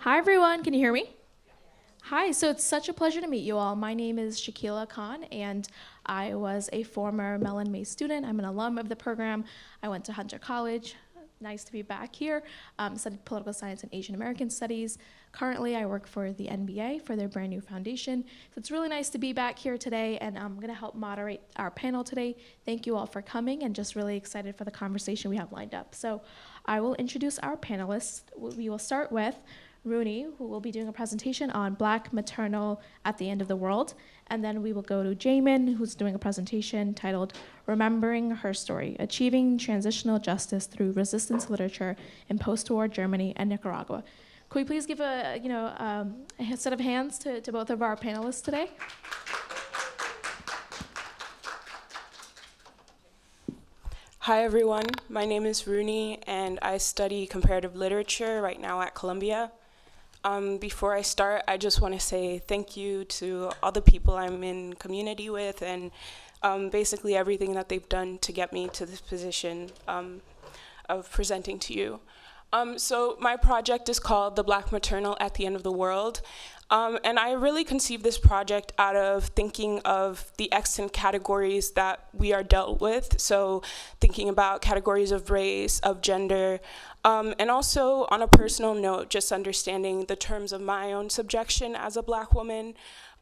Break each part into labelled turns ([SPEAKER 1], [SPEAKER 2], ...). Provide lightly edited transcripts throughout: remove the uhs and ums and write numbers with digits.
[SPEAKER 1] Hi, everyone. Can you hear me? Hi, so it's such a pleasure to meet you all. My name is Shakila Khan, and I was a former Mellon May student. I'm an alum of the program. I went to Hunter College. Nice to be back here. Studied political science and Asian American studies. Currently, I work for the NBA for their brand new foundation. So it's really nice to be back here today, and I'm going to help moderate our panel today. Thank you all for coming, and just really excited for the conversation we have lined up. So I will introduce our panelists. We will start with Rooney, who will be doing a presentation on Black maternal at the end of the world. And then we will go to Jamin, who's doing a presentation titled Remembering Her Story, Achieving Transitional Justice Through Resistance Literature in Post-War Germany and Nicaragua. Could we please give a set of hands to both of our panelists today?
[SPEAKER 2] Hi everyone, my name is Rooney and I study comparative literature right now at Columbia. Before I start, I just want to say thank you to all the people I'm in community with and basically everything that they've done to get me to this position of presenting to you. So my project is called The Black Maternal at the End of the World. And I really conceived this project out of thinking of the extant categories that we are dealt with. So thinking about categories of race, of gender, and also on a personal note, just understanding the terms of my own subjection as a Black woman,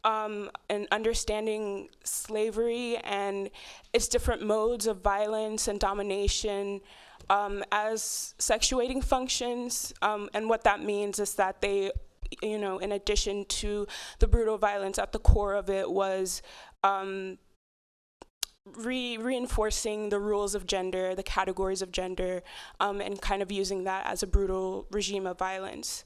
[SPEAKER 2] and understanding slavery and its different modes of violence and domination, as sexuating functions, and what that means is that they, in addition to the brutal violence at the core of it was reinforcing the rules of gender, the categories of gender, and kind of using that as a brutal regime of violence.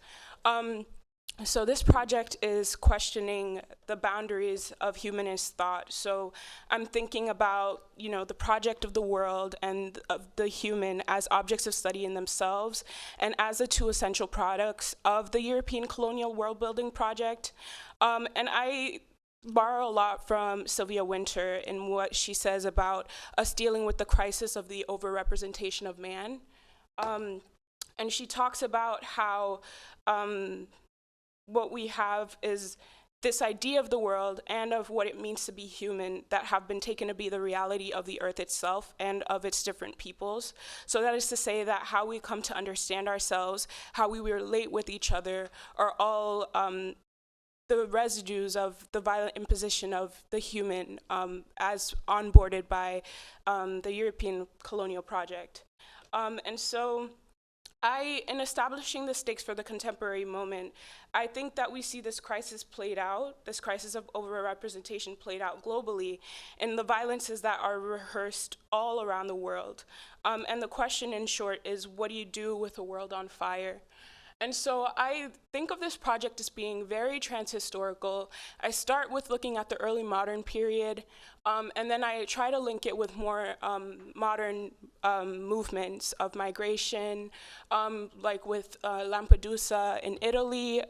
[SPEAKER 2] So this project is questioning the boundaries of humanist thought. So I'm thinking about, the project of the world and of the human as objects of study in themselves and as the two essential products of the European colonial world building project. And I borrow a lot from Sylvia Wynter in what she says about us dealing with the crisis of the overrepresentation of man. And she talks about how what we have is this idea of the world and of what it means to be human that have been taken to be the reality of the earth itself and of its different peoples. So that is to say that how we come to understand ourselves, how we relate with each other, are all the residues of the violent imposition of the human as onboarded by the European colonial project. And so in establishing the stakes for the contemporary moment, I think that we see this crisis played out, this crisis of overrepresentation played out globally in the violences that are rehearsed all around the world. And the question, in short, is what do you do with a world on fire? And so I think of this project as being very transhistorical. I start with looking at the early modern period, and then I try to link it with more modern movements of migration, like with Lampedusa in Italy,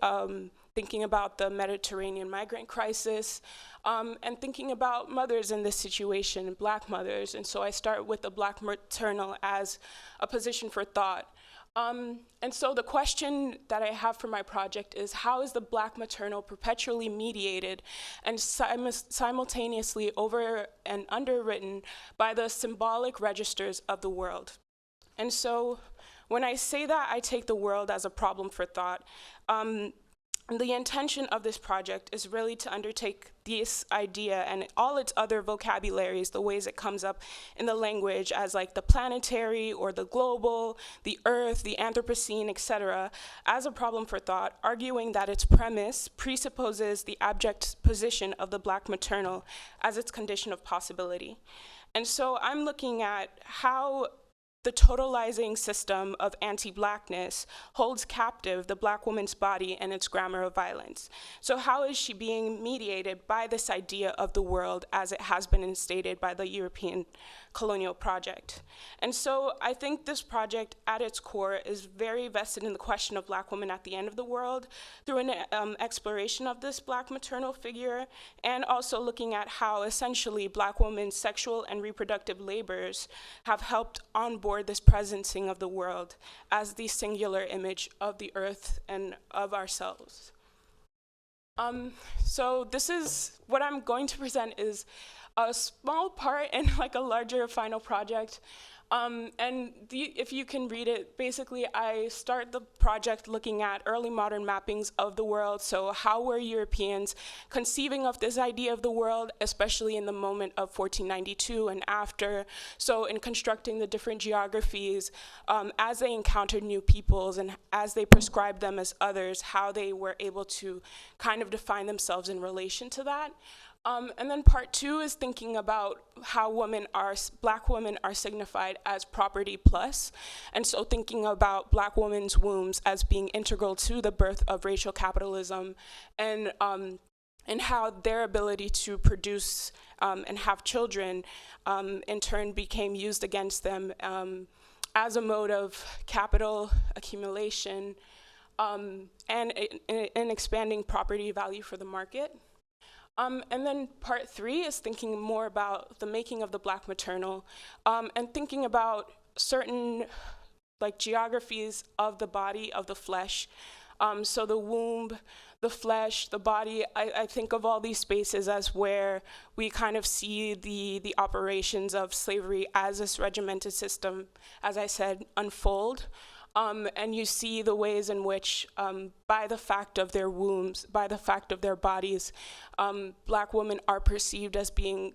[SPEAKER 2] thinking about the Mediterranean migrant crisis, and thinking about mothers in this situation, Black mothers. And so I start with the Black maternal as a position for thought. And so the question that I have for my project is, how is the Black maternal perpetually mediated and simultaneously over and underwritten by the symbolic registers of the world? And so when I say that, I take the world as a problem for thought. The intention of this project is really to undertake this idea and all its other vocabularies, the ways it comes up in the language as like the planetary or the global, the earth, the Anthropocene, etc., as a problem for thought, arguing that its premise presupposes the abject position of the Black maternal as its condition of possibility. And so I'm looking at how the totalizing system of anti-Blackness holds captive the Black woman's body and its grammar of violence. So how is she being mediated by this idea of the world as it has been instated by the European colonial project? And so I think this project at its core is very vested in the question of Black women at the end of the world through an exploration of this Black maternal figure, and also looking at how essentially Black women's sexual and reproductive labors have helped onboard for this presencing of the world as the singular image of the earth and of ourselves. So this is, what I'm going to present is a small part in like a larger final project. If you can read it, basically I start the project looking at early modern mappings of the world. So how were Europeans conceiving of this idea of the world, especially in the moment of 1492 and after? So in constructing the different geographies, as they encountered new peoples and as they prescribed them as others, how they were able to kind of define themselves in relation to that. And then part two is thinking about how Black women are signified as property plus. And so thinking about Black women's wombs as being integral to the birth of racial capitalism, and how their ability to produce and have children in turn became used against them as a mode of capital accumulation and in expanding property value for the market. And then part three is thinking more about the making of the Black maternal, and thinking about certain like geographies of the body, of the flesh. So the womb, the flesh, the body, I think of all these spaces as where we kind of see the operations of slavery as this regimented system, as I said, unfold. And you see the ways in which, by the fact of their wombs, by the fact of their bodies, Black women are perceived as being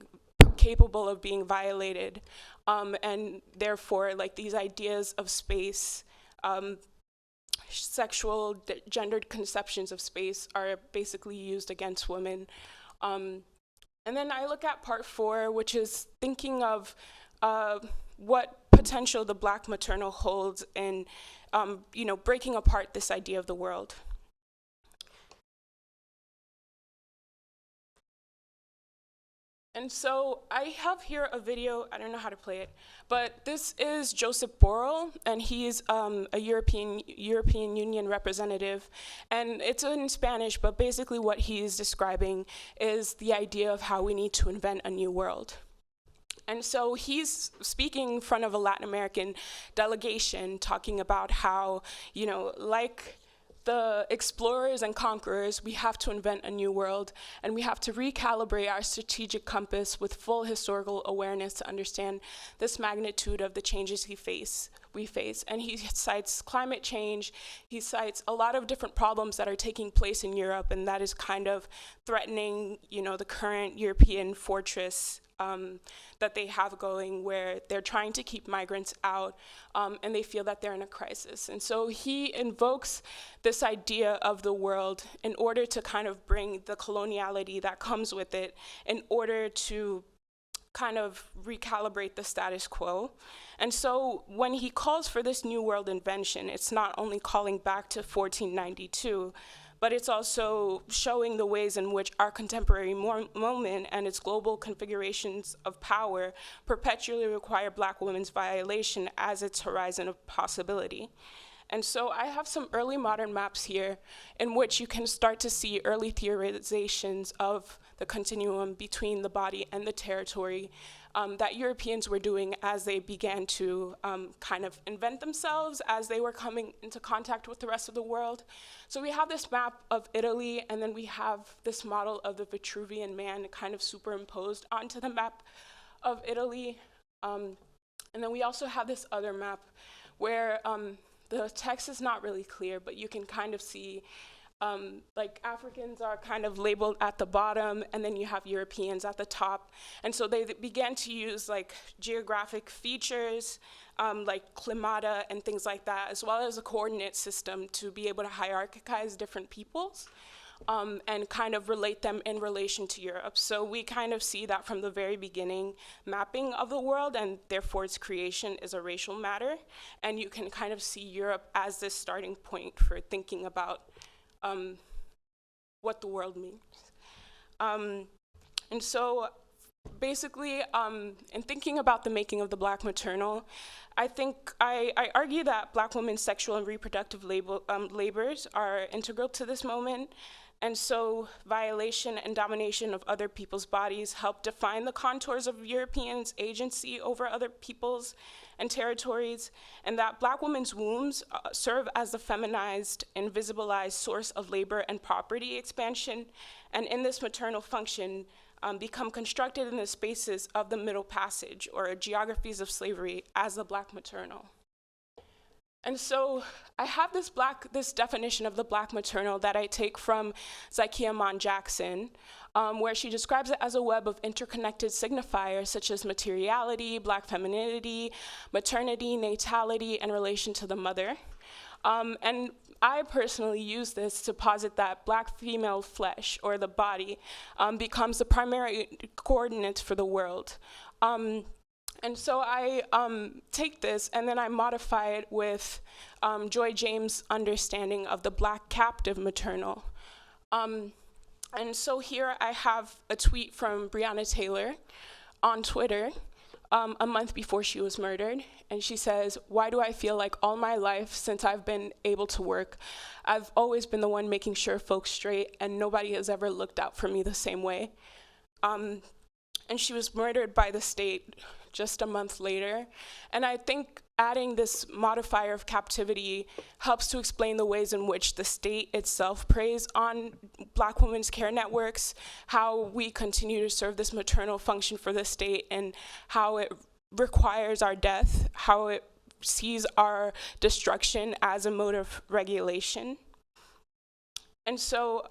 [SPEAKER 2] capable of being violated. And therefore, like these ideas of space, sexual, gendered conceptions of space are basically used against women. And then I look at part four, which is thinking of what potential the Black maternal holds in, breaking apart this idea of the world. And so I have here a video, I don't know how to play it, but this is Joseph Borrell, and he's a European Union representative. And it's in Spanish, but basically what he's describing is the idea of how we need to invent a new world. And so he's speaking in front of a Latin American delegation, talking about how, like the explorers and conquerors, we have to invent a new world, and we have to recalibrate our strategic compass with full historical awareness to understand this magnitude of the changes we face. And he cites climate change, he cites a lot of different problems that are taking place in Europe, and that is kind of threatening, the current European fortress that they have going, where they're trying to keep migrants out, and they feel that they're in a crisis. And so he invokes this idea of the world in order to kind of bring the coloniality that comes with it, in order to kind of recalibrate the status quo. And so when he calls for this new world invention, it's not only calling back to 1492, but it's also showing the ways in which our contemporary moment and its global configurations of power perpetually require Black women's violation as its horizon of possibility. And so I have some early modern maps here in which you can start to see early theorizations of the continuum between the body and the territory that Europeans were doing as they began to kind of invent themselves, as they were coming into contact with the rest of the world. So we have this map of Italy, and then we have this model of the Vitruvian Man kind of superimposed onto the map of Italy. And then we also have this other map where the text is not really clear, but you can kind of see like Africans are kind of labeled at the bottom, and then you have Europeans at the top. And so they began to use like geographic features, like climata and things like that, as well as a coordinate system to be able to hierarchize different peoples and kind of relate them in relation to Europe. So we kind of see that from the very beginning, mapping of the world, and therefore its creation is a racial matter. And you can kind of see Europe as this starting point for thinking about what the world means. And so basically, in thinking about the making of the Black maternal, I argue that Black women's sexual and reproductive labors are integral to this moment, And so violation and domination of other people's bodies help define the contours of Europeans' agency over other peoples and territories, and that Black women's wombs serve as the feminized, invisibilized source of labor and property expansion, and in this maternal function, become constructed in the spaces of the Middle Passage, or geographies of slavery, as the Black maternal. And so I have this definition of the Black maternal that I take from Zykia Mon Jackson, where she describes it as a web of interconnected signifiers such as materiality, Black femininity, maternity, natality, and relation to the mother. And I personally use this to posit that Black female flesh, or the body, becomes the primary coordinate for the world. And so I take this and then I modify it with Joy James' understanding of the Black captive maternal. And so here I have a tweet from Breonna Taylor on Twitter a month before she was murdered. And she says, "Why do I feel like all my life since I've been able to work, I've always been the one making sure folks straight and nobody has ever looked out for me the same way." And she was murdered by the state just a month later. And I think adding this modifier of captivity helps to explain the ways in which the state itself preys on Black women's care networks, how we continue to serve this maternal function for the state, and how it requires our death, how it sees our destruction as a mode of regulation. And so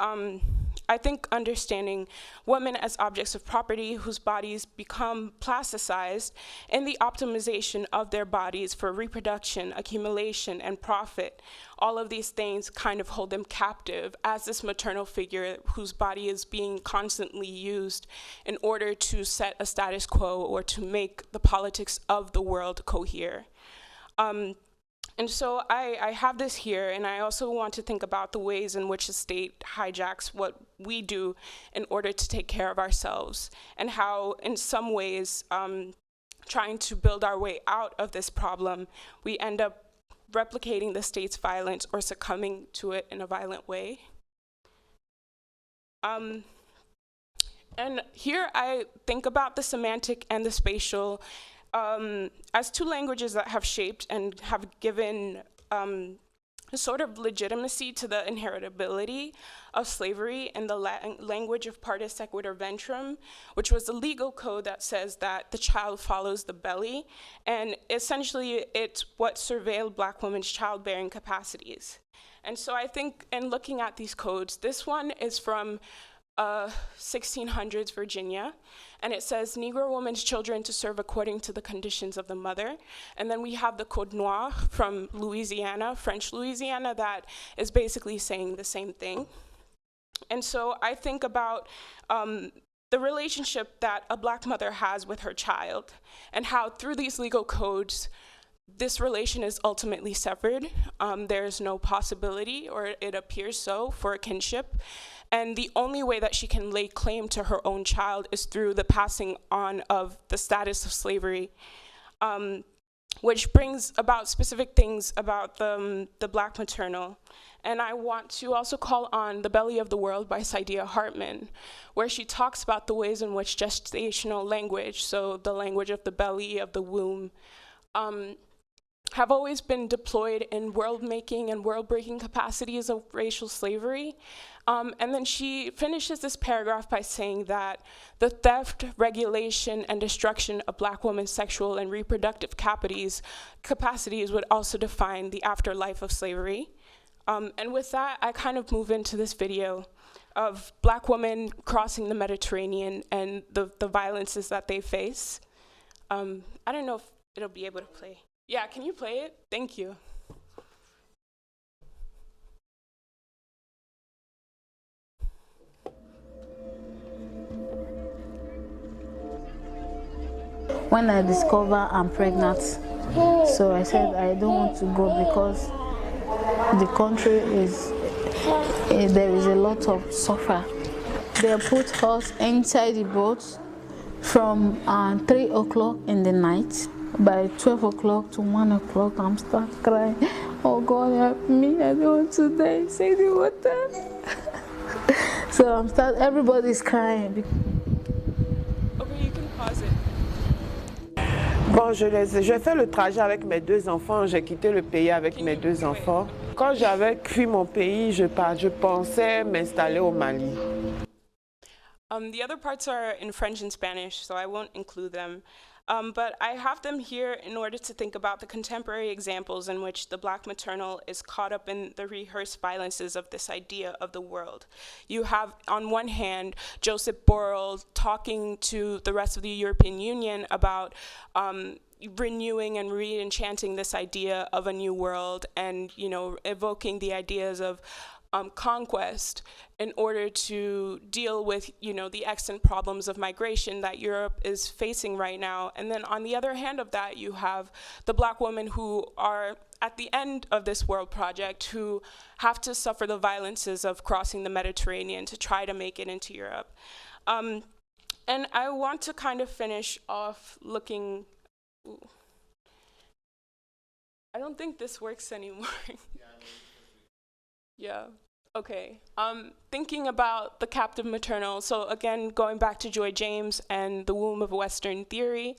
[SPEAKER 2] I think understanding women as objects of property whose bodies become plasticized in the optimization of their bodies for reproduction, accumulation, and profit, all of these things kind of hold them captive as this maternal figure whose body is being constantly used in order to set a status quo or to make the politics of the world cohere. And so I have this here, and I also want to think about the ways in which the state hijacks what we do in order to take care of ourselves, and how, in some ways, trying to build our way out of this problem, we end up replicating the state's violence or succumbing to it in a violent way. And here I think about the semantic and the spatial as two languages that have shaped and have given a sort of legitimacy to the inheritability of slavery in the language of partus sequitur ventrum, which was the legal code that says that the child follows the belly, and essentially it's what surveilled Black women's childbearing capacities. And so I think in looking at these codes, this one is from 1600s Virginia, and it says Negro woman's children to serve according to the conditions of the mother. And then we have the Code Noir from Louisiana, French Louisiana, that is basically saying the same thing. And so I think about the relationship that a Black mother has with her child, and how through these legal codes, this relation is ultimately severed. There's no possibility, or it appears so, for a kinship. And the only way that she can lay claim to her own child is through the passing on of the status of slavery, which brings about specific things about the Black maternal. And I want to also call on The Belly of the World by Saidiya Hartman, where she talks about the ways in which gestational language, so the language of the belly, of the womb, have always been deployed in world-making and world-breaking capacities of racial slavery. And then she finishes this paragraph by saying that the theft, regulation, and destruction of Black women's sexual and reproductive capacities would also define the afterlife of slavery. And with that, I kind of move into this video of Black women crossing the Mediterranean and the violences that they face. I don't know if it'll be able to play. Yeah, can you play it? Thank you.
[SPEAKER 3] When I discover I'm pregnant, so I said I don't want to go because the country is, there is a lot of suffer. They put us inside the boat from 3 o'clock in the night. By 12 o'clock to 1 o'clock, I'm start crying. Oh God, help me, I don't want to die. Say the water. So everybody's crying.
[SPEAKER 2] Okay, you can pause it.
[SPEAKER 4] Bon, j'ai fait le trajet avec mes deux enfants, j'ai quitté le pays avec mes deux enfants. Quand j'avais fui mon pays, je pensais m'installer au Mali.
[SPEAKER 2] The other parts are in French and Spanish, so I won't include them. But I have them here in order to think about the contemporary examples in which the Black maternal is caught up in the rehearsed violences of this idea of the world. You have, on one hand, Joseph Borrell talking to the rest of the European Union about renewing and re-enchanting this idea of a new world and, evoking the ideas of conquest in order to deal with, the extant problems of migration that Europe is facing right now. And then on the other hand of that, you have the Black women who are at the end of this world project who have to suffer the violences of crossing the Mediterranean to try to make it into Europe. And I want to kind of finish off looking, I don't think this works anymore. Yeah. Okay. Thinking about the captive maternal, so again, going back to Joy James and the womb of Western theory,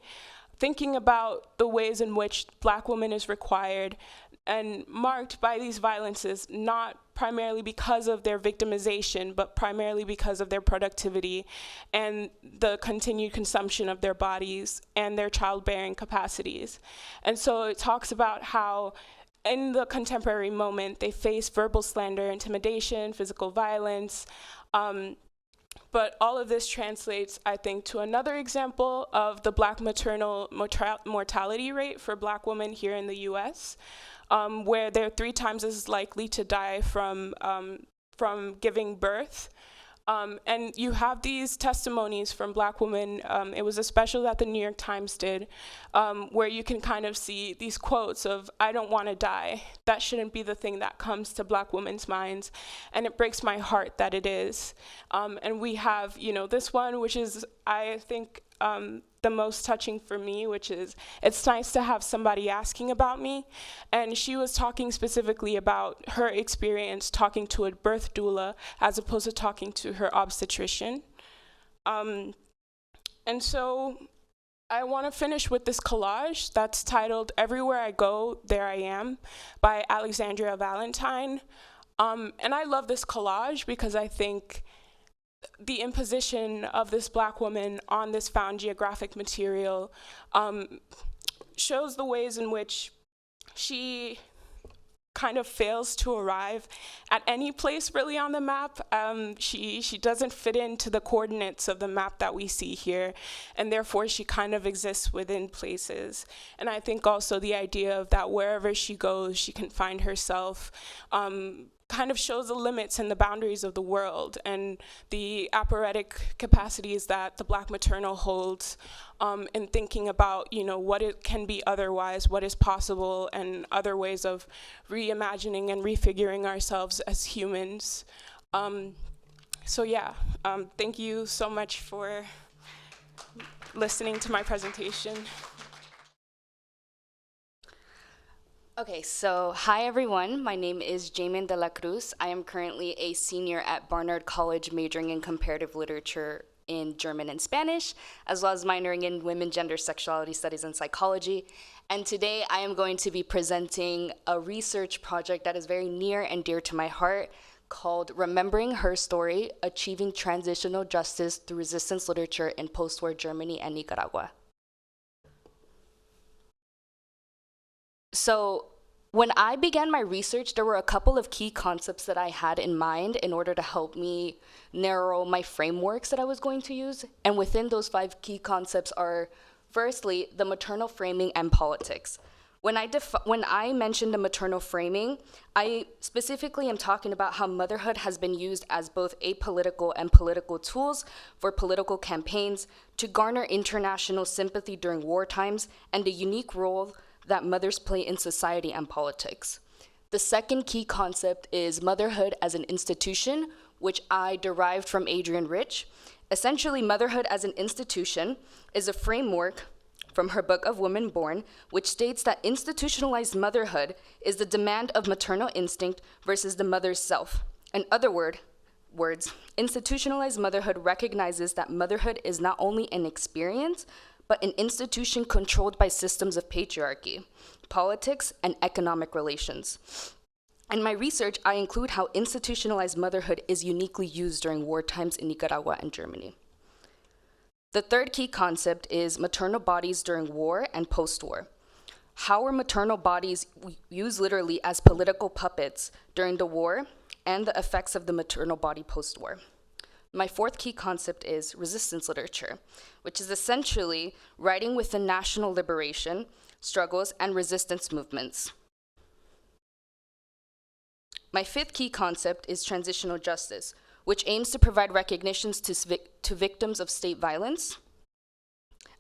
[SPEAKER 2] thinking about the ways in which Black woman is required and marked by these violences, not primarily because of their victimization, but primarily because of their productivity and the continued consumption of their bodies and their childbearing capacities. And so it talks about how in the contemporary moment, they face verbal slander, intimidation, physical violence. But all of this translates, I think, to another example of the Black maternal mortality rate for Black women here in the US, where they're 3 times as likely to die from giving birth. And you have these testimonies from Black women. It was a special that the New York Times did, where you can kind of see these quotes of, "I don't want to die." That shouldn't be the thing that comes to Black women's minds. And it breaks my heart that it is. And we have, this one, which is, I think, the most touching for me, which is, "It's nice to have somebody asking about me." And she was talking specifically about her experience talking to a birth doula as opposed to talking to her obstetrician. And so I want to finish with this collage that's titled "Everywhere I Go, There I Am" by Alexandria Valentine. And I love this collage because I think the imposition of this Black woman on this found geographic material shows the ways in which she kind of fails to arrive at any place really on the map. She doesn't fit into the coordinates of the map that we see here, and therefore she kind of exists within places. And I think also the idea of that wherever she goes, she can find herself kind of shows the limits and the boundaries of the world and the apparatic capacities that the Black maternal holds in thinking about, what it can be otherwise, what is possible, and other ways of reimagining and refiguring ourselves as humans. So yeah, thank you so much for listening to my presentation.
[SPEAKER 5] Okay, so hi everyone. My name is Jamin de la Cruz. I am currently a senior at Barnard College majoring in comparative literature in German and Spanish, as well as minoring in women, gender, sexuality studies, and psychology. And today I am going to be presenting a research project that is very near and dear to my heart called Remembering Her Story, Achieving Transitional Justice Through Resistance Literature in Post-War Germany and Nicaragua. So when I began my research, there were a couple of key concepts that I had in mind in order to help me narrow my frameworks that I was going to use. And within those 5 key concepts are, firstly, the maternal framing and politics. When I mention the maternal framing, I specifically am talking about how motherhood has been used as both apolitical and political tools for political campaigns to garner international sympathy during war times and the unique role that mothers play in society and politics. The second key concept is motherhood as an institution, which I derived from Adrienne Rich. Essentially, motherhood as an institution is a framework from her book of Women Born, which states that institutionalized motherhood is the demand of maternal instinct versus the mother's self. In other words, words, institutionalized motherhood recognizes that motherhood is not only an experience, but an institution controlled by systems of patriarchy, politics, and economic relations. In my research, I include how institutionalized motherhood is uniquely used during war times in Nicaragua and Germany. The third key concept is maternal bodies during war and post-war. How are maternal bodies used literally as political puppets during the war and the effects of the maternal body post-war? My fourth key concept is resistance literature, which is essentially writing within national liberation, struggles, and resistance movements. My fifth key concept is transitional justice, which aims to provide recognitions to victims of state violence,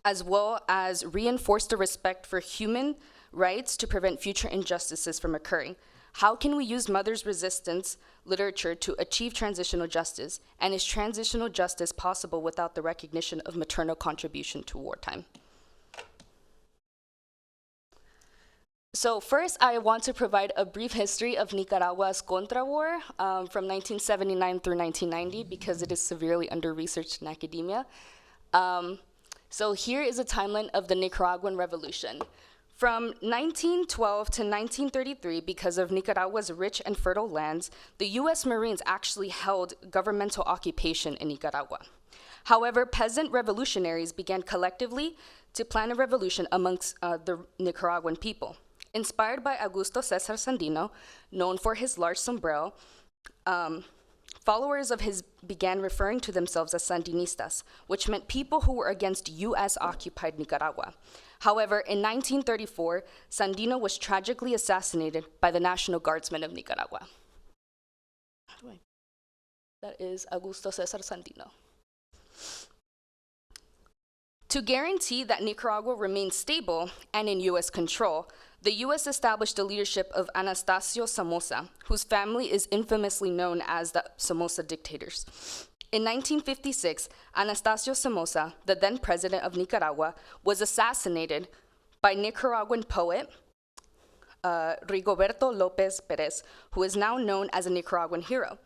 [SPEAKER 5] as well as reinforce the respect for human rights to prevent future injustices from occurring. How can we use mother's resistance literature to achieve transitional justice? And is transitional justice possible without the recognition of maternal contribution to wartime? So first, I want to provide a brief history of Nicaragua's Contra-War from 1979 through 1990 because it is severely under-researched in academia. So here is a timeline of the Nicaraguan Revolution. From 1912 to 1933, because of Nicaragua's rich and fertile lands, the US Marines actually held governmental occupation in Nicaragua. However, peasant revolutionaries began collectively to plan a revolution amongst the Nicaraguan people. Inspired by Augusto Cesar Sandino, known for his large sombrero, followers of his began referring to themselves as Sandinistas, which meant people who were against US-occupied Nicaragua. However, in 1934, Sandino was tragically assassinated by the National Guardsmen of Nicaragua. That is Augusto Cesar Sandino. To guarantee that Nicaragua remained stable and in US control, the US established the leadership of Anastasio Somoza, whose family is infamously known as the Somoza dictators. In 1956, Anastasio Somoza, the then president of Nicaragua, was assassinated by Nicaraguan poet Rigoberto López Pérez, who is now known as a Nicaraguan hero.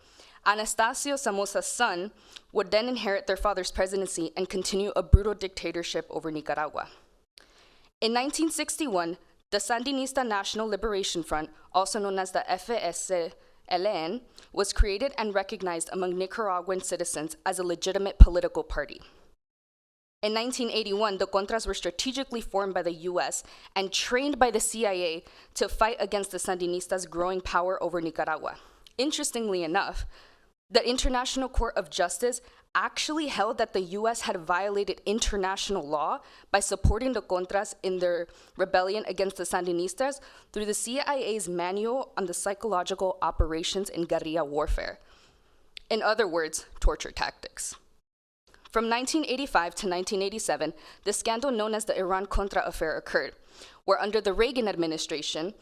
[SPEAKER 5] Anastasio Somoza's son would then inherit their father's presidency and continue a brutal dictatorship over Nicaragua. In 1961, the Sandinista National Liberation Front, also known as the FSLN, was created and recognized among Nicaraguan citizens as a legitimate political party. In 1981, the Contras were strategically formed by the US and trained by the CIA to fight against the Sandinistas' growing power over Nicaragua. Interestingly enough, the International Court of Justice actually held that the US had violated international law by supporting the Contras in their rebellion against the Sandinistas through the CIA's Manual on the Psychological Operations in Guerrilla Warfare. In other words, torture tactics. From 1985 to 1987, the scandal known as the Iran-Contra affair occurred, where under the Reagan administration,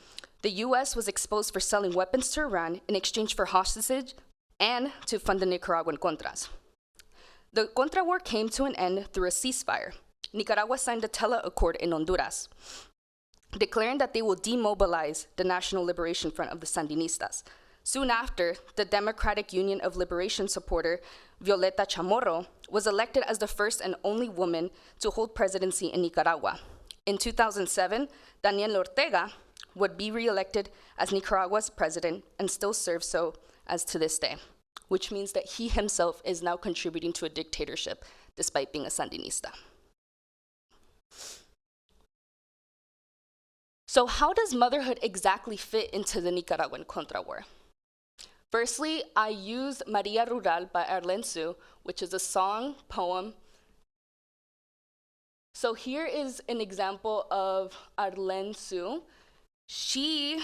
[SPEAKER 5] the US was exposed for selling weapons to Iran in exchange for hostage and to fund the Nicaraguan Contras. The Contra War came to an end through a ceasefire. Nicaragua signed a Tela Accord in Honduras, declaring that they will demobilize the National Liberation Front of the Sandinistas. Soon after, the Democratic Union of Liberation supporter Violeta Chamorro was elected as the first and only woman to hold presidency in Nicaragua. In 2007, Daniel Ortega would be re-elected as Nicaragua's president and still serves so as to this day, which means that he himself is now contributing to a dictatorship despite being a Sandinista. So how does motherhood exactly fit into the Nicaraguan Contra War? Firstly, I used Maria Rural by Arlene Su, which is a song, poem. So here is an example of Arlene Su. She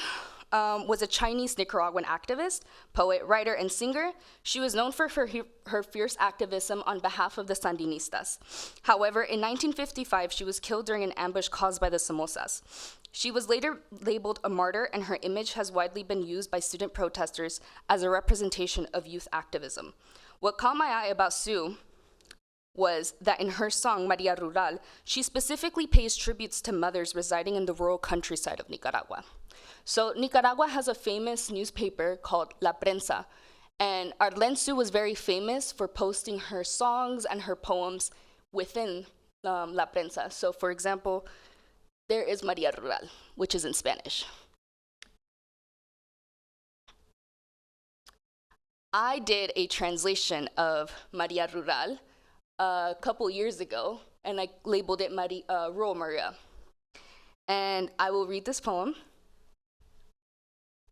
[SPEAKER 5] was a Chinese Nicaraguan activist, poet, writer, and singer. She was known for her fierce activism on behalf of the Sandinistas. However, in 1955, she was killed during an ambush caused by the Somozas. She was later labeled a martyr, and her image has widely been used by student protesters as a representation of youth activism. What caught my eye about Su was that in her song, Maria Rural, she specifically pays tributes to mothers residing in the rural countryside of Nicaragua. So Nicaragua has a famous newspaper called La Prensa, And Arlensu was very famous for posting her songs and her poems within La Prensa. So for example, there is Maria Rural, which is in Spanish. I did a translation of Maria Rural a couple years ago, and I labeled it Rural Maria. And I will read this poem.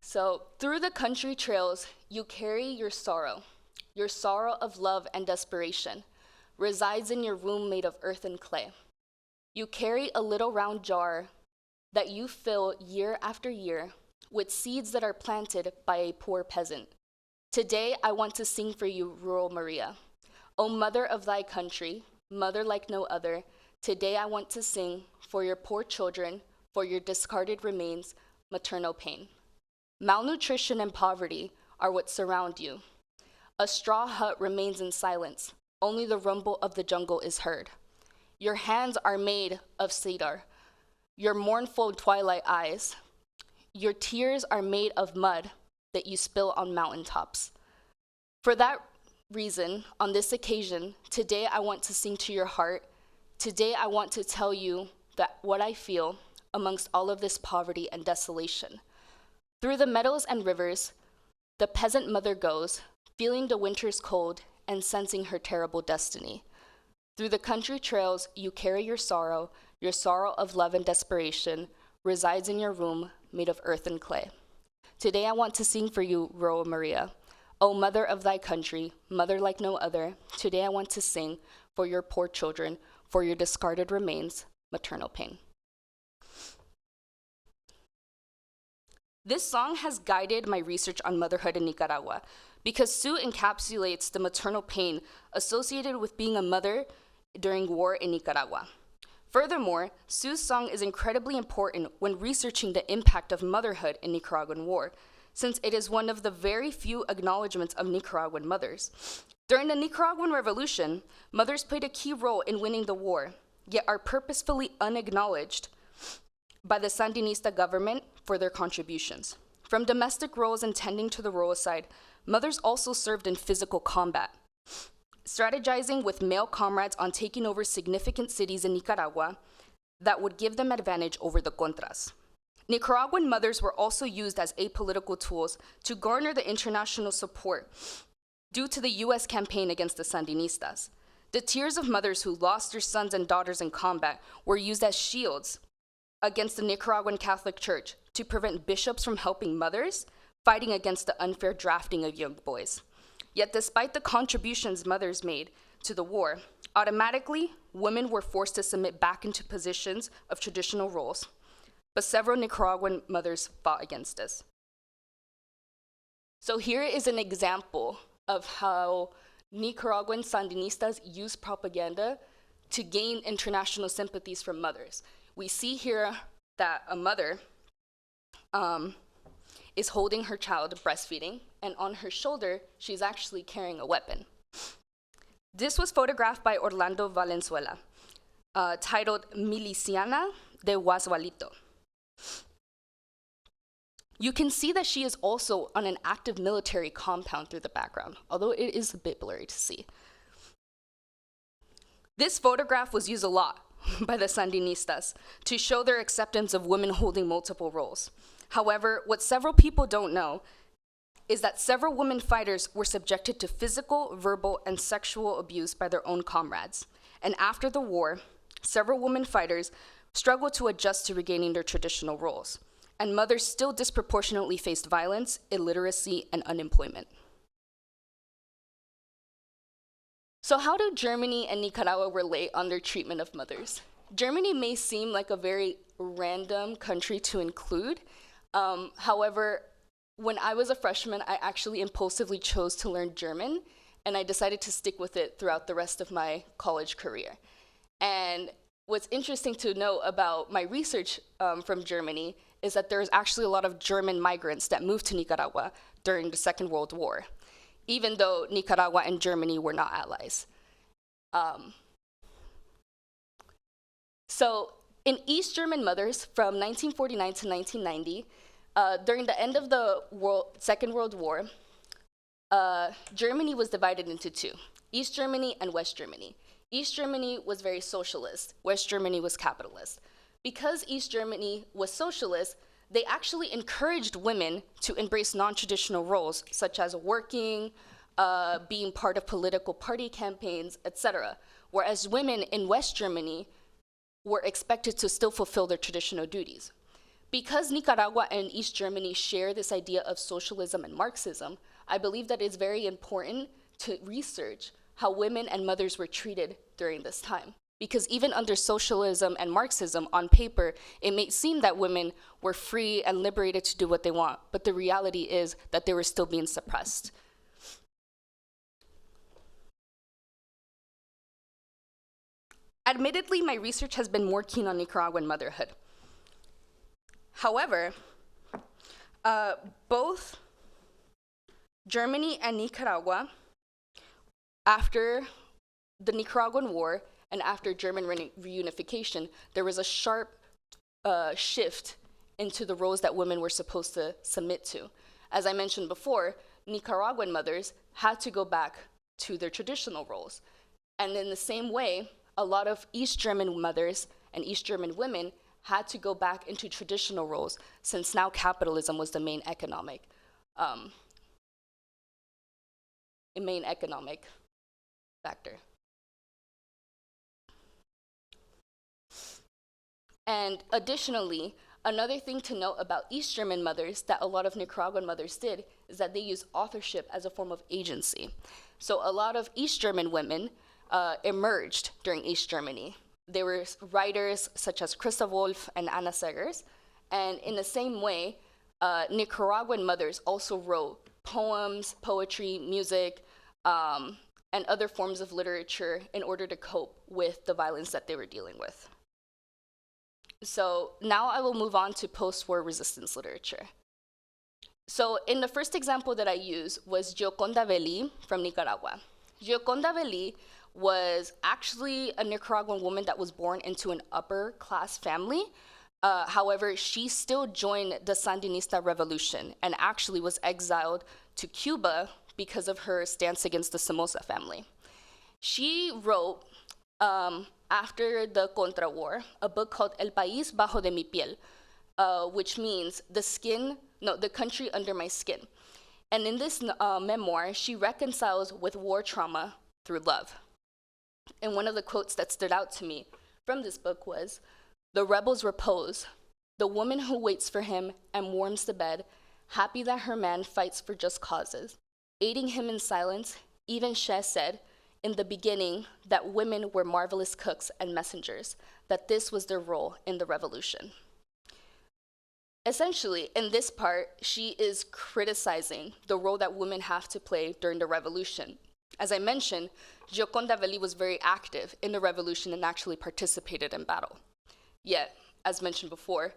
[SPEAKER 5] So, through the country trails, you carry your sorrow of love and desperation, resides in your room made of earth and clay. You carry a little round jar that you fill year after year with seeds that are planted by a poor peasant. Today, I want to sing for you, rural Maria. O mother of thy country, mother like no other, today I want to sing for your poor children, for your discarded remains, maternal pain. Malnutrition and poverty are what surround you. A straw hut remains in silence. Only the rumble of the jungle is heard. Your hands are made of cedar, your mournful twilight eyes. Your tears are made of mud that you spill on mountaintops. For that reason, on this occasion, today I want to sing to your heart. Today I want to tell you that what I feel amongst all of this poverty and desolation. Through the meadows and rivers, the peasant mother goes, feeling the winter's cold and sensing her terrible destiny. Through the country trails, you carry your sorrow of love and desperation, resides in your room made of earth and clay. Today I want to sing for you, rural Maria. O mother of thy country, mother like no other, today I want to sing for your poor children, for your discarded remains, maternal pain. This song has guided my research on motherhood in Nicaragua because Sue encapsulates the maternal pain associated with being a mother during war in Nicaragua. Furthermore, Sue's song is incredibly important when researching the impact of motherhood in Nicaraguan war, since it is one of the very few acknowledgments of Nicaraguan mothers. During the Nicaraguan Revolution, mothers played a key role in winning the war, yet are purposefully unacknowledged by the Sandinista government for their contributions. From domestic roles and tending to the rural side, mothers also served in physical combat, strategizing with male comrades on taking over significant cities in Nicaragua that would give them advantage over the Contras. Nicaraguan mothers were also used as apolitical tools to garner the international support due to the US campaign against the Sandinistas. The tears of mothers who lost their sons and daughters in combat were used as shields against the Nicaraguan Catholic Church to prevent bishops from helping mothers fighting against the unfair drafting of young boys. Yet despite the contributions mothers made to the war, automatically women were forced to submit back into positions of traditional roles. But several Nicaraguan mothers fought against this. So here is an example of how Nicaraguan Sandinistas use propaganda to gain international sympathies from mothers. We see here that a mother is holding her child breastfeeding, and on her shoulder, she's actually carrying a weapon. This was photographed by Orlando Valenzuela, titled Miliciana de Guasbalito. You can see that she is also on an active military compound through the background, although it is a bit blurry to see. This photograph was used a lot by the Sandinistas to show their acceptance of women holding multiple roles. However, what several people don't know is that several women fighters were subjected to physical, verbal, and sexual abuse by their own comrades. And after the war, several women fighters struggled to adjust to regaining their traditional roles. And mothers still disproportionately faced violence, illiteracy, and unemployment. So how do Germany and Nicaragua relate on their treatment of mothers? Germany may seem like a very random country to include. However, when I was a freshman, I actually impulsively chose to learn German, and I decided to stick with it throughout the rest of my college career. And what's interesting to know about my research from Germany is that there's actually a lot of German migrants that moved to Nicaragua during the Second World War, even though Nicaragua and Germany were not allies. So in East German mothers from 1949 to 1990, during the end of the Second World War, Germany was divided into two, East Germany and West Germany. East Germany was very socialist, West Germany was capitalist. Because East Germany was socialist, they actually encouraged women to embrace non-traditional roles, such as working, being part of political party campaigns, etc. Whereas women in West Germany were expected to still fulfill their traditional duties. Because Nicaragua and East Germany share this idea of socialism and Marxism, I believe that it's very important to research how women and mothers were treated during this time. Because even under socialism and Marxism, on paper, it may seem that women were free and liberated to do what they want, but the reality is that they were still being suppressed. Admittedly, my research has been more keen on Nicaraguan motherhood. However, both Germany and Nicaragua, after the Nicaraguan War and after German reunification, there was a sharp shift into the roles that women were supposed to submit to. As I mentioned before, Nicaraguan mothers had to go back to their traditional roles. And in the same way, a lot of East German mothers and East German women had to go back into traditional roles, since now capitalism was the main economic factor. And additionally, another thing to note about East German mothers that a lot of Nicaraguan mothers did is that they used authorship as a form of agency. So a lot of East German women emerged during East Germany. They were writers such as Christa Wolf and Anna Segers. And in the same way, Nicaraguan mothers also wrote poems, poetry, music, and other forms of literature in order to cope with the violence that they were dealing with. So now I will move on to post-war resistance literature. So in the first example that I used was Gioconda Belli from Nicaragua. Gioconda Belli was actually a Nicaraguan woman that was born into an upper class family. However, she still joined the Sandinista revolution and actually was exiled to Cuba because of her stance against the Somoza family. She wrote, after the Contra War, a book called El País Bajo de mi Piel, which means the country under my skin. And in this memoir, she reconciles with war trauma through love. And one of the quotes that stood out to me from this book was, "The rebels repose, the woman who waits for him and warms the bed, happy that her man fights for just causes. Aiding him in silence, even Che said, in the beginning, that women were marvelous cooks and messengers, that this was their role in the revolution." Essentially, in this part, she is criticizing the role that women have to play during the revolution. As I mentioned, Gioconda Belli was very active in the revolution and actually participated in battle. Yet, as mentioned before,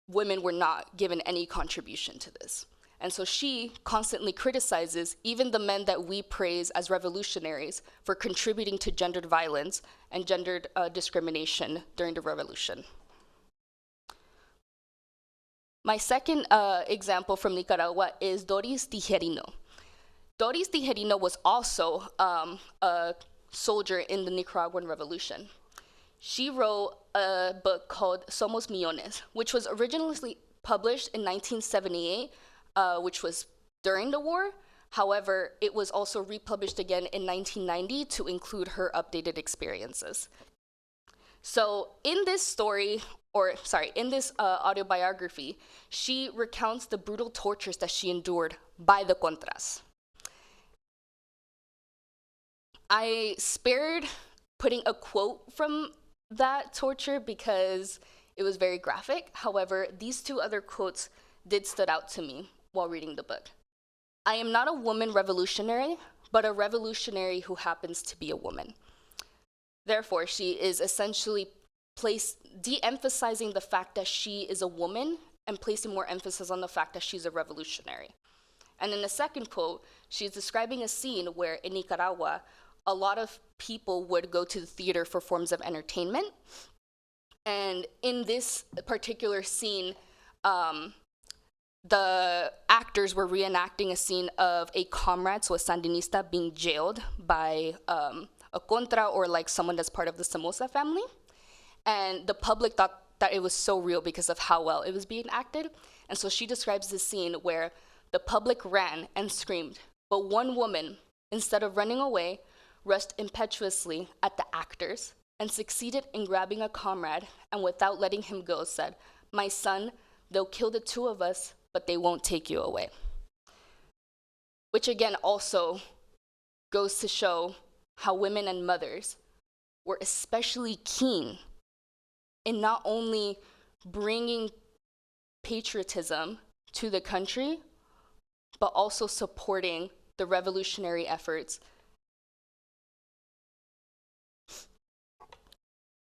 [SPEAKER 5] women were not given any contribution to this. And so she constantly criticizes even the men that we praise as revolutionaries for contributing to gendered violence and gendered discrimination during the revolution. My second example from Nicaragua is Doris Tijerino. Doris Tijerino was also a soldier in the Nicaraguan Revolution. She wrote a book called Somos Millones, which was originally published in 1978, which was during the war. However, it was also republished again in 1990 to include her updated experiences. So in this autobiography, she recounts the brutal tortures that she endured by the Contras. I spared putting a quote from that torture because it was very graphic. However, these two other quotes did stood out to me while reading the book. "I am not a woman revolutionary, but a revolutionary who happens to be a woman." Therefore, she is essentially de-emphasizing the fact that she is a woman and placing more emphasis on the fact that she's a revolutionary. And in the second quote, she's describing a scene where in Nicaragua, a lot of people would go to the theater for forms of entertainment. And in this particular scene, the actors were reenacting a scene of a comrade, so a Sandinista, being jailed by a contra, or like someone that's part of the Somoza family. And the public thought that it was so real because of how well it was being acted. And so she describes this scene where the public ran and screamed, but one woman, instead of running away, rushed impetuously at the actors and succeeded in grabbing a comrade, and without letting him go said, "My son, they'll kill the two of us, but they won't take you away." Which again also goes to show how women and mothers were especially keen in not only bringing patriotism to the country, but also supporting the revolutionary efforts.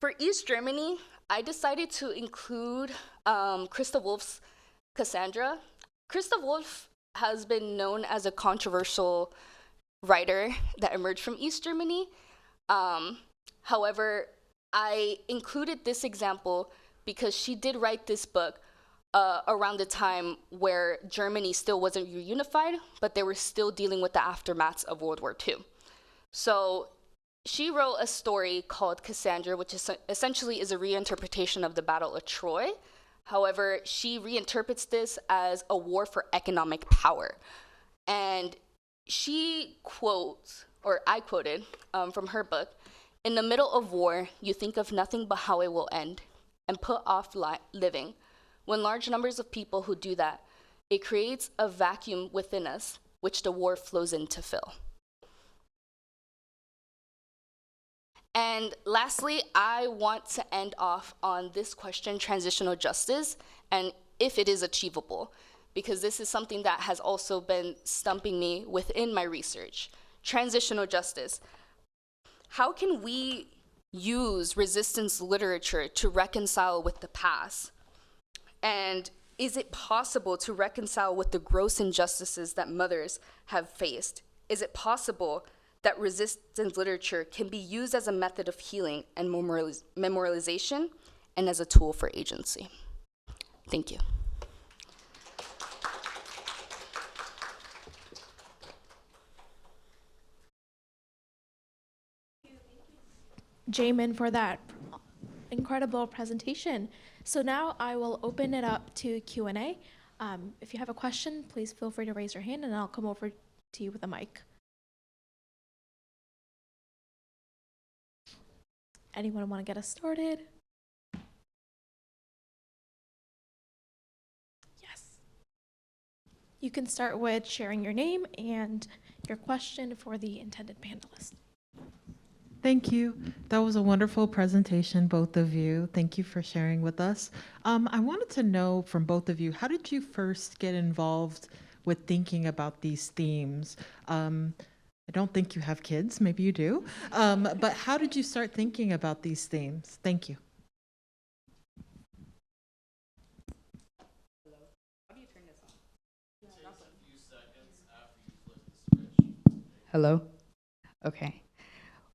[SPEAKER 5] For East Germany, I decided to include Christa Wolf's Cassandra. Christa Wolf has been known as a controversial writer that emerged from East Germany. However, I included this example because she did write this book around the time where Germany still wasn't reunified, but they were still dealing with the aftermaths of World War II. So she wrote a story called Cassandra, which is essentially is a reinterpretation of the Battle of Troy. However, she reinterprets this as a war for economic power. And she quotes, or I quoted from her book, "In the middle of war, you think of nothing but how it will end and put off living. When large numbers of people who do that, it creates a vacuum within us, which the war flows in to fill." And lastly, I want to end off on this question, transitional justice, and if it is achievable, because this is something that has also been stumping me within my research. Transitional justice. How can we use resistance literature to reconcile with the past? And is it possible to reconcile with the gross injustices that mothers have faced? Is it possible that resistance literature can be used as a method of healing and memorialization and as a tool for agency? Thank you.
[SPEAKER 1] Jamin, for that incredible presentation. So now I will open it up to Q&A. If you have a question, please feel free to raise your hand and I'll come over to you with a mic. Anyone want to get us started? Yes. You can start with sharing your name and your question for the intended panelist.
[SPEAKER 6] Thank you. That was a wonderful presentation, both of you. Thank you for sharing with us. I wanted to know from both of you, how did you first get involved with thinking about these themes? I don't think you have kids, maybe you do, but how did you start thinking about these themes? Thank you.
[SPEAKER 7] Hello? Okay.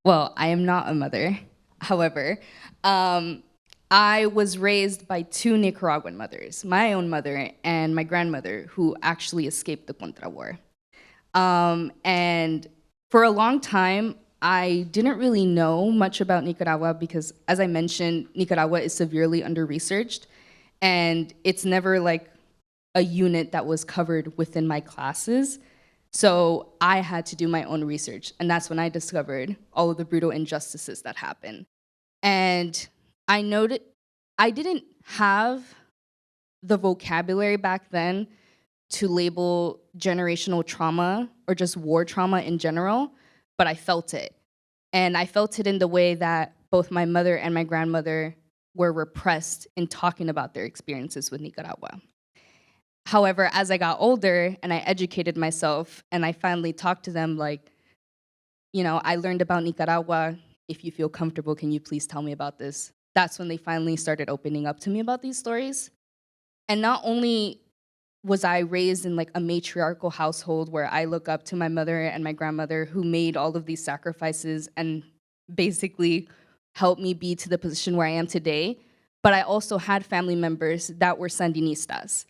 [SPEAKER 7] Well, I am not a mother. However, I was raised by two Nicaraguan mothers, my own mother and my grandmother, who actually escaped the Contra War. And for a long time, I didn't really know much about Nicaragua because, as I mentioned, Nicaragua is severely under-researched, and it's never like a unit that was covered within my classes. So I had to do my own research, and that's when I discovered all of the brutal injustices that happen. And I noted I didn't have the vocabulary back then to label generational trauma or just war trauma in general, but I felt it. And I felt it in the way that both my mother and my grandmother were repressed in talking about their experiences with Nicaragua. However, as I got older and I educated myself and I finally talked to them like, you know, I learned about Nicaragua. If you feel comfortable, can you please tell me about this? That's when they finally started opening up to me about these stories. And not only was I raised in like a matriarchal household where I look up to my mother and my grandmother who made all of these sacrifices and basically helped me be to the position where I am today, but I also had family members that were Sandinistas.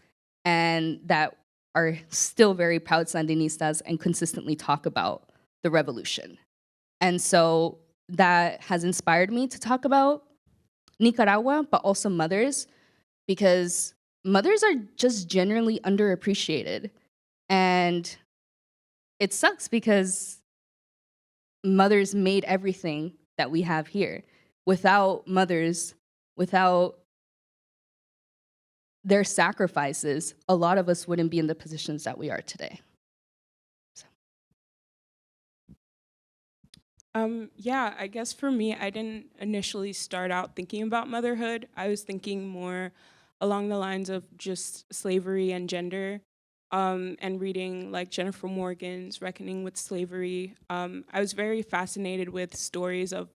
[SPEAKER 7] and that are still very proud Sandinistas and consistently talk about the revolution. And so that has inspired me to talk about Nicaragua, but also mothers, because mothers are just generally underappreciated. And it sucks because mothers made everything that we have here. Without mothers, without their sacrifices, a lot of us wouldn't be in the positions that we are today.
[SPEAKER 2] Yeah, I guess for me, I didn't initially start out thinking about motherhood. I was thinking more along the lines of just slavery and gender, and reading like Jennifer Morgan's Reckoning with Slavery. I was very fascinated with stories of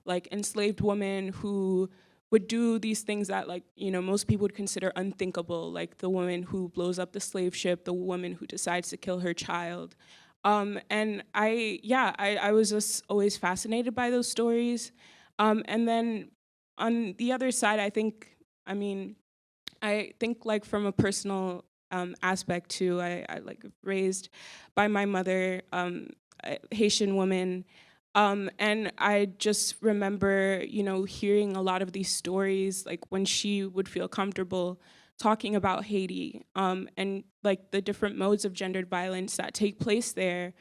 [SPEAKER 2] like enslaved women who would do these things that like, you know, most people would consider unthinkable, like the woman who blows up the slave ship, the woman who decides to kill her child. And I was just always fascinated by those stories. And then on the other side, I think like from a personal aspect too, I like raised by my mother, a Haitian woman. And I just remember, you know, hearing a lot of these stories, like when she would feel comfortable talking about Haiti, and like the different modes of gendered violence that take place there.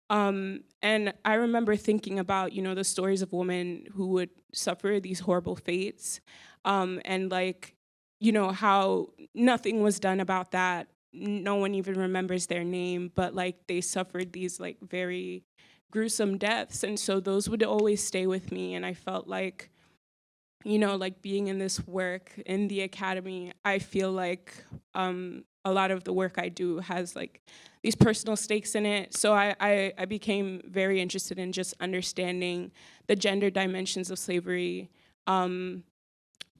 [SPEAKER 2] And I remember thinking about, you know, the stories of women who would suffer these horrible fates, and like, you know, how nothing was done about that. No one even remembers their name, but like they suffered these like very gruesome deaths. And so those would always stay with me. And I felt like, you know, like being in this work in the academy, I feel like a lot of the work I do has like these personal stakes in it. So I became very interested in just understanding the gender dimensions of slavery,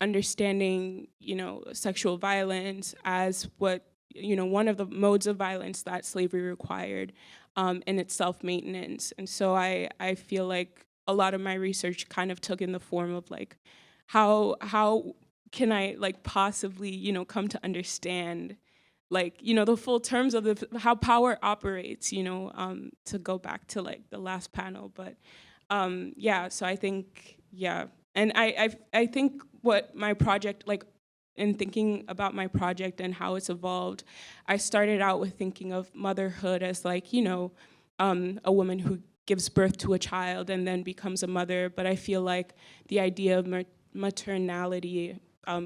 [SPEAKER 2] understanding, you know, sexual violence as what, you know, one of the modes of violence that slavery required, in its self-maintenance. And so I feel like a lot of my research kind of took in the form of like, how can I like possibly, you know, come to understand like, you know, the full terms of how power operates, you know, to go back to like the last panel. But yeah, so I think, yeah. And I think what my project, like in thinking about my project and how it's evolved, I started out with thinking of motherhood as like, you know, a woman who gives birth to a child and then becomes a mother. But I feel like the idea of maternality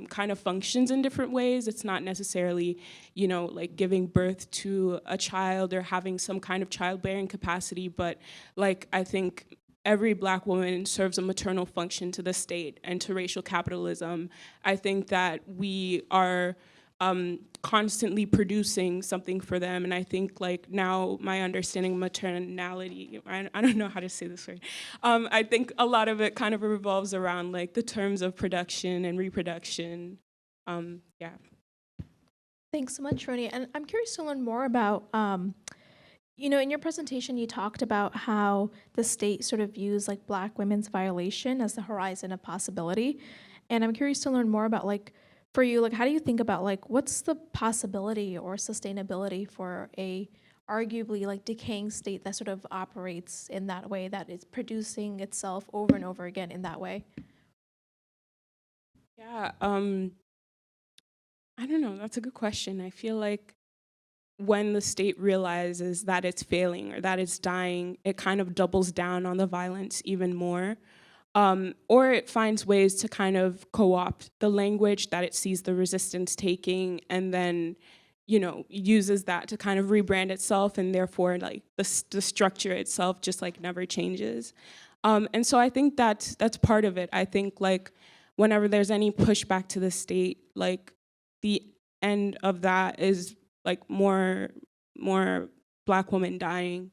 [SPEAKER 2] kind of functions in different ways. It's not necessarily, you know, like giving birth to a child or having some kind of childbearing capacity, but like I think every Black woman serves a maternal function to the state and to racial capitalism. I think that we are constantly producing something for them, and I think like now my understanding of maternality, I don't know how to say this word, I think a lot of it kind of revolves around like the terms of production and reproduction. Yeah.
[SPEAKER 1] Thanks so much, Roni. And I'm curious to learn more about, you know, in your presentation, you talked about how the state sort of views like Black women's violation as the horizon of possibility. And I'm curious to learn more about like, for you, like, how do you think about like, what's the possibility or sustainability for a arguably like decaying state that sort of operates in that way, that is producing itself over and over again in that way?
[SPEAKER 2] Yeah, I don't know, that's a good question. I feel like when the state realizes that it's failing or that it's dying, it kind of doubles down on the violence even more. Or it finds ways to kind of co-opt the language that it sees the resistance taking, and then, you know, uses that to kind of rebrand itself, and therefore like the structure itself just like never changes. And so I think that's part of it. I think like whenever there's any pushback to the state, like the end of that is like more Black women dying.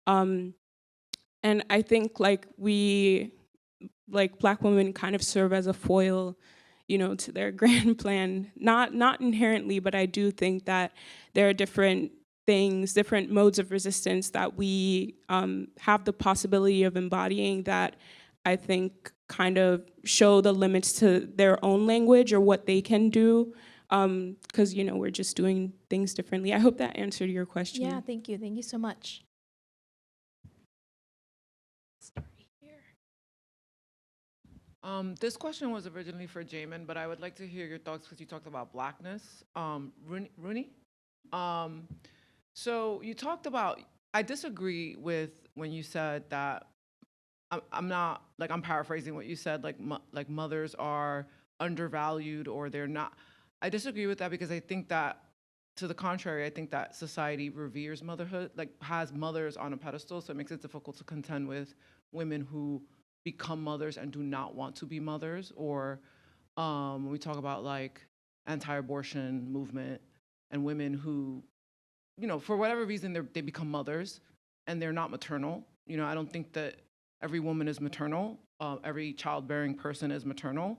[SPEAKER 2] And I think like Black women kind of serve as a foil, you know, to their grand plan. Not inherently, but I do think that there are different things, different modes of resistance that we have the possibility of embodying that I think kind of show the limits to their own language or what they can do. because, you know, we're just doing things differently. I hope that answered your question.
[SPEAKER 1] Yeah, thank you. Thank you so much. Start here.
[SPEAKER 8] This question was originally for Jamin, but I would like to hear your thoughts because you talked about blackness. Rooney? So you talked about, I disagree with when you said that, I'm not, like, I'm paraphrasing what you said, like mothers are undervalued or they're not. I disagree with that because I think that, to the contrary, I think that society reveres motherhood, like has mothers on a pedestal, so it makes it difficult to contend with women who become mothers and do not want to be mothers, or when we talk about like anti-abortion movement and women who, you know, for whatever reason they become mothers and they're not maternal. You know, I don't think that every woman is maternal. Every childbearing person is maternal.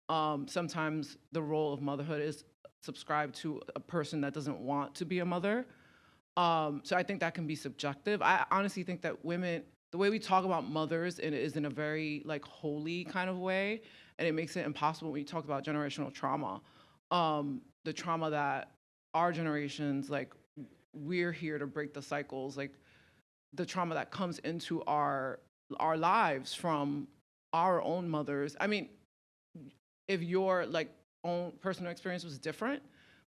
[SPEAKER 8] Sometimes the role of motherhood is subscribed to a person that doesn't want to be a mother. So I think that can be subjective. I honestly think that women, the way we talk about mothers is in a very like holy kind of way, and it makes it impossible when you talk about generational trauma. The trauma that our generations, like, we're here to break the cycles, like the trauma that comes into our lives from our own mothers. I mean, if your like own personal experience was different,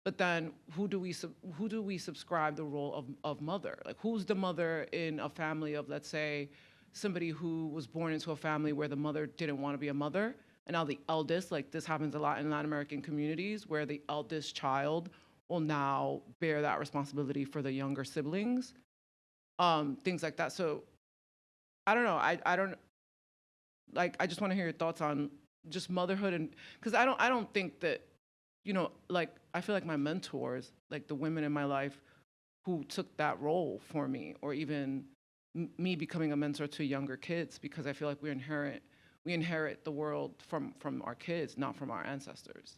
[SPEAKER 8] but then who do we subscribe the role of mother? Like, who's the mother in a family of, let's say, somebody who was born into a family where the mother didn't want to be a mother, and now the eldest, like this happens a lot in Latin American communities, where the eldest child will now bear that responsibility for the younger siblings, things like that. So I don't know. I don't, like, I just want to hear your thoughts on just motherhood, and because I don't think that, you know, like, I feel like my mentors, like the women in my life who took that role for me, or even me becoming a mentor to younger kids, because I feel like we inherit the world from our kids, not from our ancestors.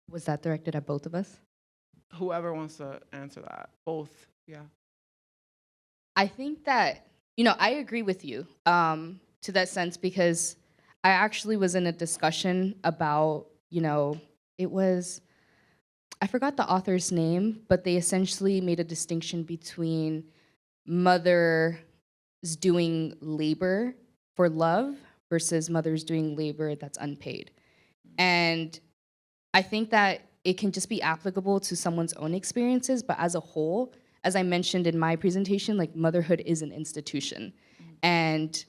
[SPEAKER 7] Was that directed at both of us?
[SPEAKER 8] Whoever wants to answer that, both, yeah.
[SPEAKER 7] I think that, you know, I agree with you to that sense, because I actually was in a discussion about, you know, it was, I forgot the author's name, but they essentially made a distinction between mothers doing labor for love versus mothers doing labor that's unpaid. And I think that it can just be applicable to someone's own experiences, but as a whole, as I mentioned in my presentation, like, motherhood is an institution. And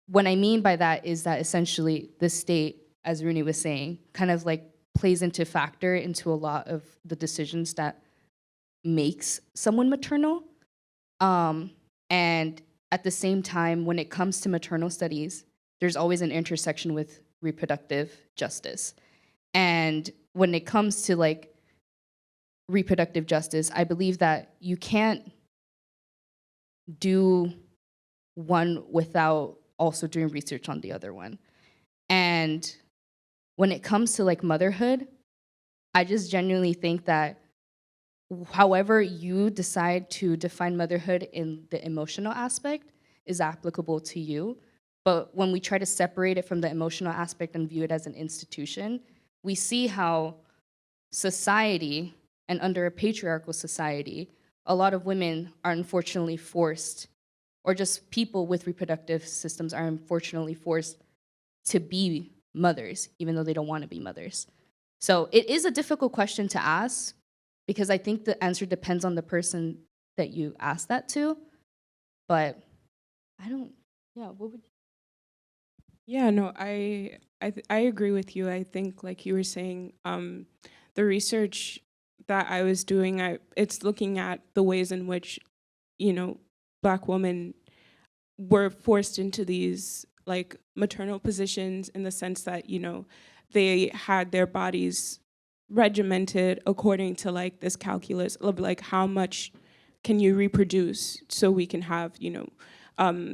[SPEAKER 7] what I mean by that is that essentially the state, as Rooney was saying, kind of like plays into a lot of the decisions that makes someone maternal. And at the same time, when it comes to maternal studies, there's always an intersection with reproductive justice. And when it comes to like reproductive justice, I believe that you can't do one without also doing research on the other one. And when it comes to like motherhood, I just genuinely think that however you decide to define motherhood in the emotional aspect is applicable to you. But when we try to separate it from the emotional aspect and view it as an institution, we see how society, and under a patriarchal society, a lot of women are unfortunately forced, or just people with reproductive systems are unfortunately forced to be mothers, even though they don't want to be mothers. So it is a difficult question to ask, because I think the answer depends on the person that you ask that to. But I don't, yeah, what would you?
[SPEAKER 2] Yeah, no, I agree with you. I think, like you were saying, the research that I was doing, it's looking at the ways in which, you know, Black women were forced into these like maternal positions, in the sense that, you know, they had their bodies regimented according to like this calculus of like how much can you reproduce so we can have, you know,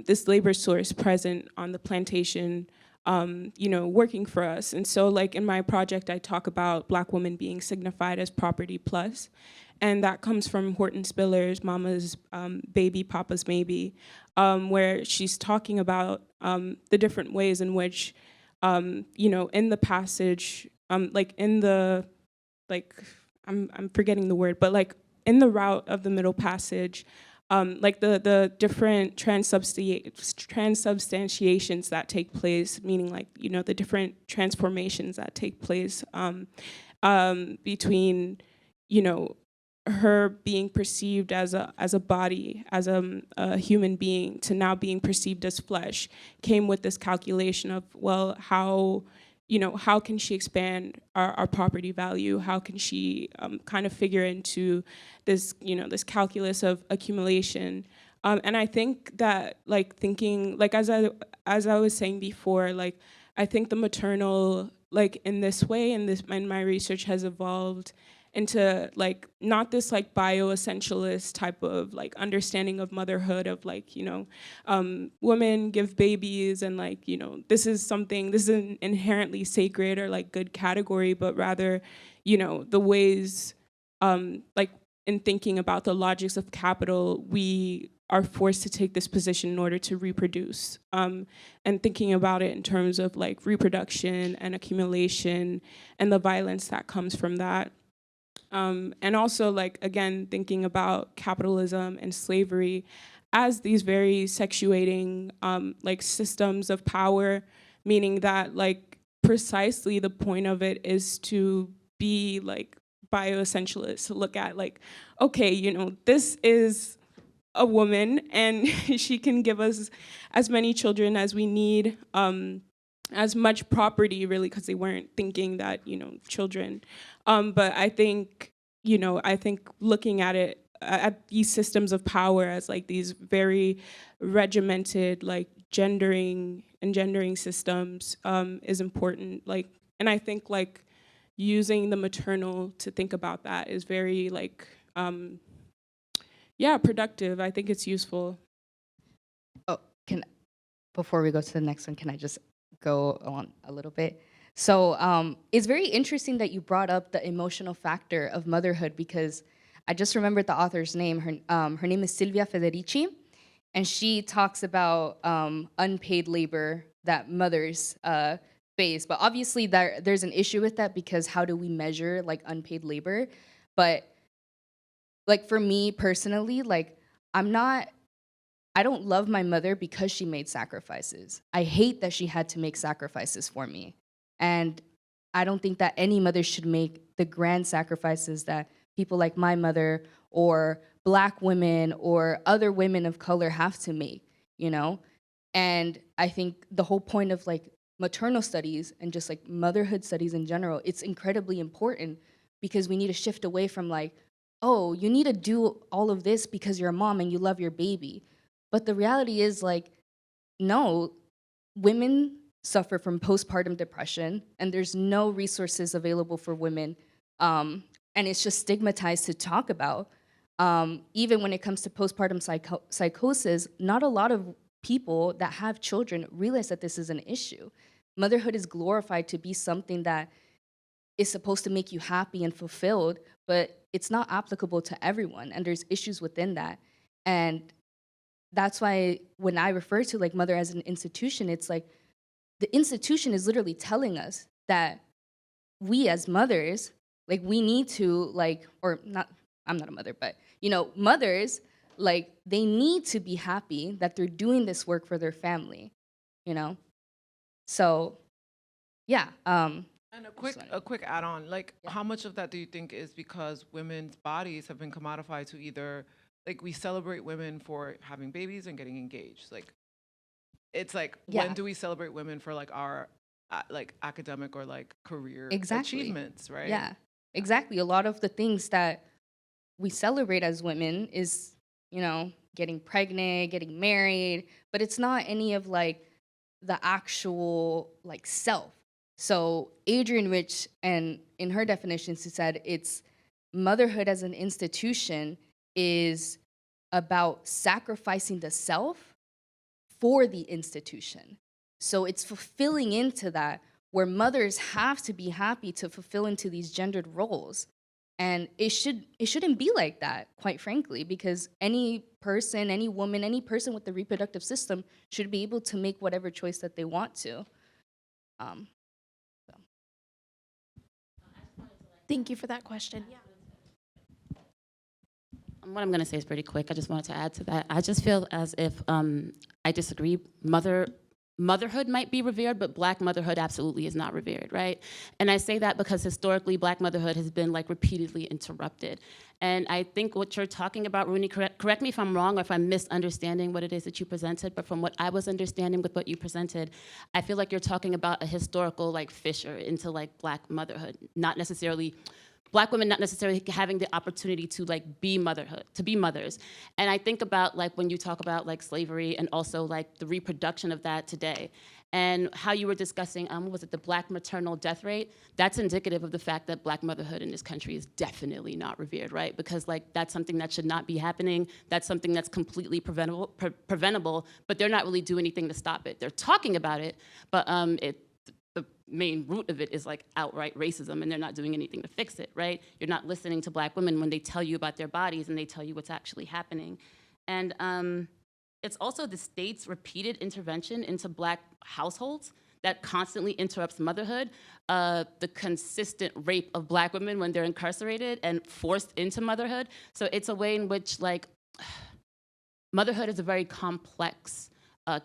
[SPEAKER 2] this labor source present on the plantation, you know, working for us. And so like in my project, I talk about Black women being signified as property plus. And that comes from Horton Spiller's Mama's Baby, Papa's Maybe, where she's talking about the different ways in which you know, in the passage, like in the, like, I'm forgetting the word, but like in the route of the Middle Passage, like the different transubstantiations that take place, meaning like, you know, the different transformations that take place between, you know, her being perceived as a body, as a human being, to now being perceived as flesh, came with this calculation of, well, how, you know, how can she expand our property value? How can she kind of figure into this, you know, this calculus of accumulation? And I think that, like, thinking, like, as I was saying before, like, I think the maternal, like, in this way, in my research has evolved into, like, not this like bioessentialist type of like understanding of motherhood of, like, you know, women give babies and, like, you know, this is an inherently sacred or like good category, but rather, you know, the ways, like, in thinking about the logics of capital, we are forced to take this position in order to reproduce, and thinking about it in terms of like reproduction and accumulation and the violence that comes from that. And also, like, again, thinking about capitalism and slavery as these very sexuating, like, systems of power, meaning that, like, precisely the point of it is to be, like, bioessentialist, to look at, like, okay, you know, this is a woman, and she can give us as many children as we need, as much property, really, because they weren't thinking that, you know, children. But I think, you know, I think looking at it, at these systems of power as like these very regimented, like gendering systems is important. Like, and I think like using the maternal to think about that is very like, yeah, productive. I think it's useful.
[SPEAKER 7] Oh, before we go to the next one, can I just go on a little bit? So it's very interesting that you brought up the emotional factor of motherhood, because I just remembered the author's name. Her name is Silvia Federici, and she talks about unpaid labor that mothers face. But obviously there's an issue with that, because how do we measure like unpaid labor? But like for me personally, like I don't love my mother because she made sacrifices. I hate that she had to make sacrifices for me. And I don't think that any mother should make the grand sacrifices that people like my mother or Black women or other women of color have to make, you know? And I think the whole point of like maternal studies and just like motherhood studies in general, it's incredibly important, because we need to shift away from like, oh, you need to do all of this because you're a mom and you love your baby. But the reality is like, no, women suffer from postpartum depression, and there's no resources available for women. And it's just stigmatized to talk about. Even when it comes to postpartum psychosis, not a lot of people that have children realize that this is an issue. Motherhood is glorified to be something that is supposed to make you happy and fulfilled, but it's not applicable to everyone, and there's issues within that. And that's why when I refer to like mother as an institution, it's like the institution is literally telling us that we as mothers, like we need to like, or not, I'm not a mother, but you know, mothers, like they need to be happy that they're doing this work for their family, you know? So yeah.
[SPEAKER 8] And a quick add-on, like how much of that do you think is because women's bodies have been commodified to either, like we celebrate women for having babies and getting engaged, like it's like, when do we celebrate women for like our like academic or like career achievements, right?
[SPEAKER 7] Yeah, exactly. A lot of the things that we celebrate as women is, you know, getting pregnant, getting married, but it's not any of like the actual like self. So Adrienne Rich, and in her definition, she said it's motherhood as an institution is about sacrificing the self for the institution. So it's fulfilling into that, where mothers have to be happy to fulfill into these gendered roles. And it shouldn't be like that, quite frankly, because any person, any woman, any person with the reproductive system should be able to make whatever choice that they want to. So.
[SPEAKER 1] Thank you for that question.
[SPEAKER 9] What I'm going to say is pretty quick. I just wanted to add to that. I just feel as if I disagree. Motherhood might be revered, but Black motherhood absolutely is not revered, right? And I say that because historically, Black motherhood has been like repeatedly interrupted. And I think what you're talking about, Rooney, correct me if I'm wrong or if I'm misunderstanding what it is that you presented, but from what I was understanding with what you presented, I feel like you're talking about a historical like fissure into like Black motherhood, not necessarily Black women not necessarily having the opportunity to like be mothers. And I think about like when you talk about like slavery and also like the reproduction of that today and how you were discussing, was it the Black maternal death rate? That's indicative of the fact that Black motherhood in this country is definitely not revered, right? Because like that's something that should not be happening. That's something that's completely preventable, but they're not really doing anything to stop it. They're talking about it, but the main root of it is like outright racism, and they're not doing anything to fix it, right? You're not listening to Black women when they tell you about their bodies and they tell you what's actually happening. And it's also the state's repeated intervention into Black households that constantly interrupts motherhood, the consistent rape of Black women when they're incarcerated and forced into motherhood. So it's a way in which like motherhood is a very complex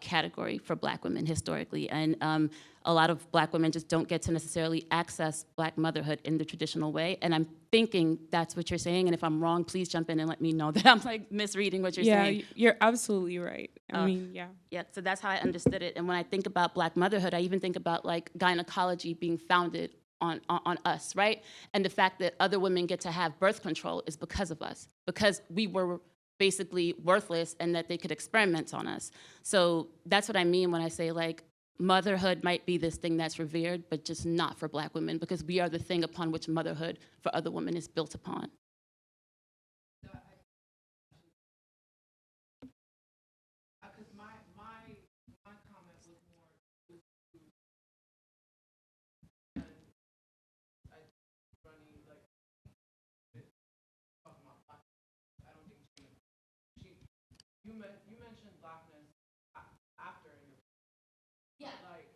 [SPEAKER 9] category for Black women historically, and a lot of Black women just don't get to necessarily access Black motherhood in the traditional way. And I'm thinking that's what you're saying, and if I'm wrong, please jump in and let me know that I'm like misreading what you're saying.
[SPEAKER 2] Yeah, you're absolutely right. I mean, yeah.
[SPEAKER 9] Yeah, so that's how I understood it. And when I think about Black motherhood, I even think about like gynecology being founded on us, right? And the fact that other women get to have birth control is because of us, because we were basically worthless and that they could experiment on us. So that's what I mean when I say like motherhood might be this thing that's revered, but just not for Black women, because we are the thing upon which motherhood for other women is built upon.
[SPEAKER 8] You mentioned Blackness after your,
[SPEAKER 9] Yeah.
[SPEAKER 8] like,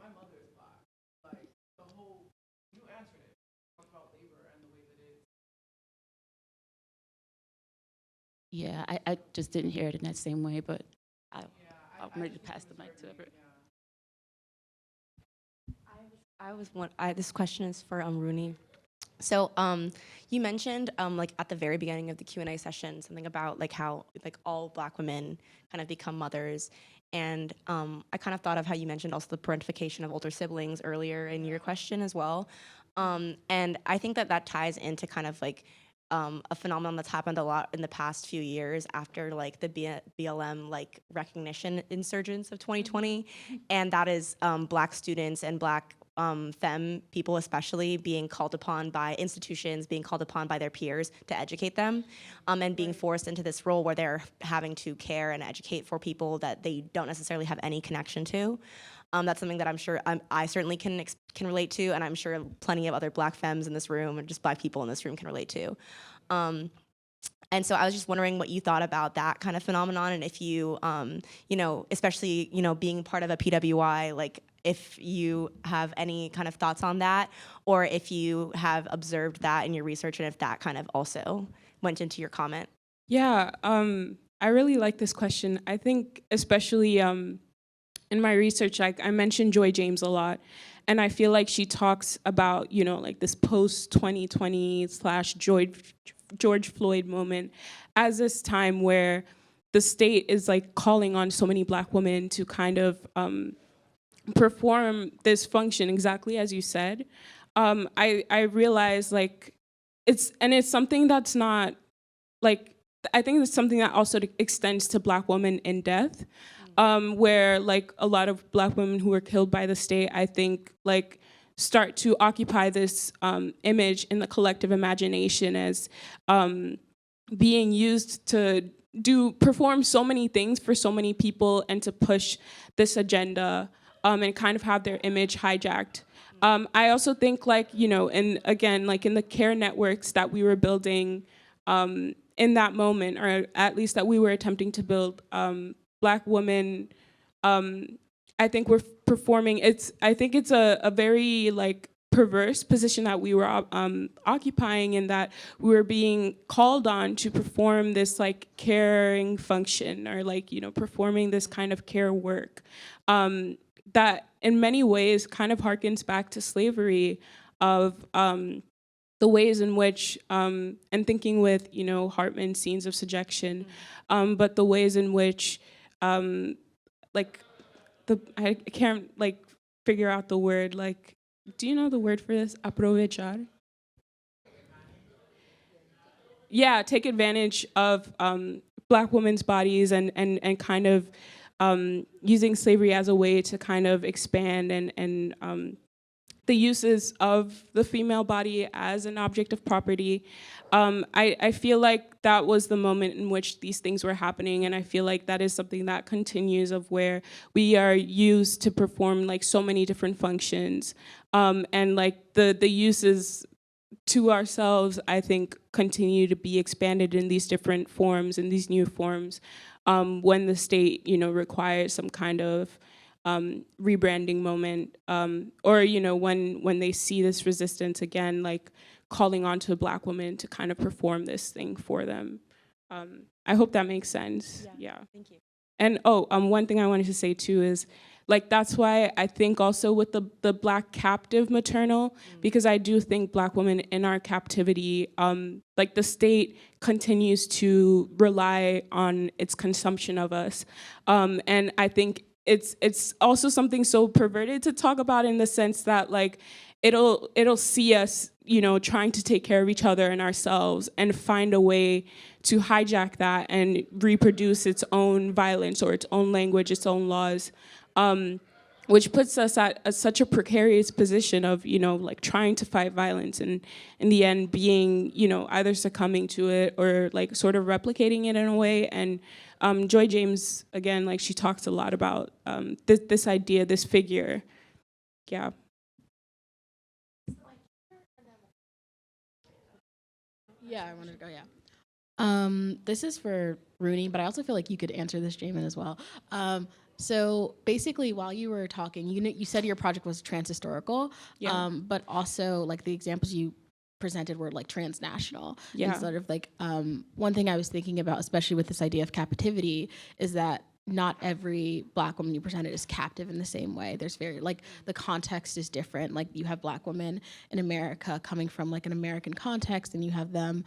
[SPEAKER 8] my mother is Black. Like, the whole, you answered it. Talk about labor and the way that it.
[SPEAKER 9] Yeah, I just didn't hear it in that same way, but I'm ready to pass the mic to Everett.
[SPEAKER 10] This question is for Rooney. So you mentioned like at the very beginning of the Q&A session something about like how like all Black women kind of become mothers, and I kind of thought of how you mentioned also the parentification of older siblings earlier in your question as well, and I think that ties into kind of like a phenomenon that's happened a lot in the past few years after like the BLM like recognition insurgence of 2020, and that is Black students and Black femme people especially being called upon by institutions, being called upon by their peers to educate them, and being forced into this role where they're having to care and educate for people that they don't necessarily have any connection to. That's something that I'm sure I certainly can relate to, and I'm sure plenty of other Black femmes in this room and just Black people in this room can relate to. And so I was just wondering what you thought about that kind of phenomenon, and if you, you know, especially, you know, being part of a PWI, like if you have any kind of thoughts on that, or if you have observed that in your research, and if that kind of also went into your comment.
[SPEAKER 2] Yeah, I really like this question. I think especially in my research, like I mentioned Joy James a lot, and I feel like she talks about, you know, like this post-2020 / George Floyd moment as this time where the state is like calling on so many Black women to kind of perform this function exactly as you said. I realize like it's something that's not like, I think it's something that also extends to Black women in death, where like a lot of Black women who were killed by the state, I think like start to occupy this image in the collective imagination as being used to perform so many things for so many people and to push this agenda and kind of have their image hijacked. I also think like, you know, and again, like in the care networks that we were building in that moment, or at least that we were attempting to build, Black women I think we're performing. I think it's a very like perverse position that we were occupying, in that we were being called on to perform this like caring function, or like, you know, performing this kind of care work that in many ways kind of harkens back to slavery, of the ways in which, and thinking with, you know, Hartman's Scenes of Subjection, but the ways in which, like, I can't like figure out the word, like, do you know the word for this? Aprovechar? Yeah, take advantage of Black women's bodies, and kind of using slavery as a way to kind of expand and the uses of the female body as an object of property. I feel like that was the moment in which these things were happening, and I feel like that is something that continues, of where we are used to perform like so many different functions, and like the uses to ourselves, I think, continue to be expanded in these different forms, in these new forms, when the state, you know, requires some kind of rebranding moment, or, you know, when they see this resistance again, like calling on to Black women to kind of perform this thing for them. I hope that makes sense. Yeah.
[SPEAKER 10] Thank you.
[SPEAKER 2] And one thing I wanted to say too is, like, that's why I think also with the Black captive maternal, because I do think Black women in our captivity, like the state continues to rely on its consumption of us, and I think it's also something so perverted to talk about, in the sense that like it'll see us, you know, trying to take care of each other and ourselves, and find a way to hijack that and reproduce its own violence, or its own language, its own laws, which puts us at such a precarious position of, you know, like trying to fight violence, and in the end being, you know, either succumbing to it or like sort of replicating it in a way. And Joy James, again, like she talks a lot about this idea, this figure. Yeah.
[SPEAKER 11] Yeah, I wanted to go, yeah. This is for Rooney, but I also feel like you could answer this, Jamin, as well. So basically, while you were talking, you said your project was transhistorical, but also like the examples you presented were like transnational.
[SPEAKER 2] Yeah.
[SPEAKER 11] And sort of like one thing I was thinking about, especially with this idea of captivity, is that not every Black woman you presented is captive in the same way. There's very, like, the context is different. Like, you have Black women in America coming from like an American context, and you have them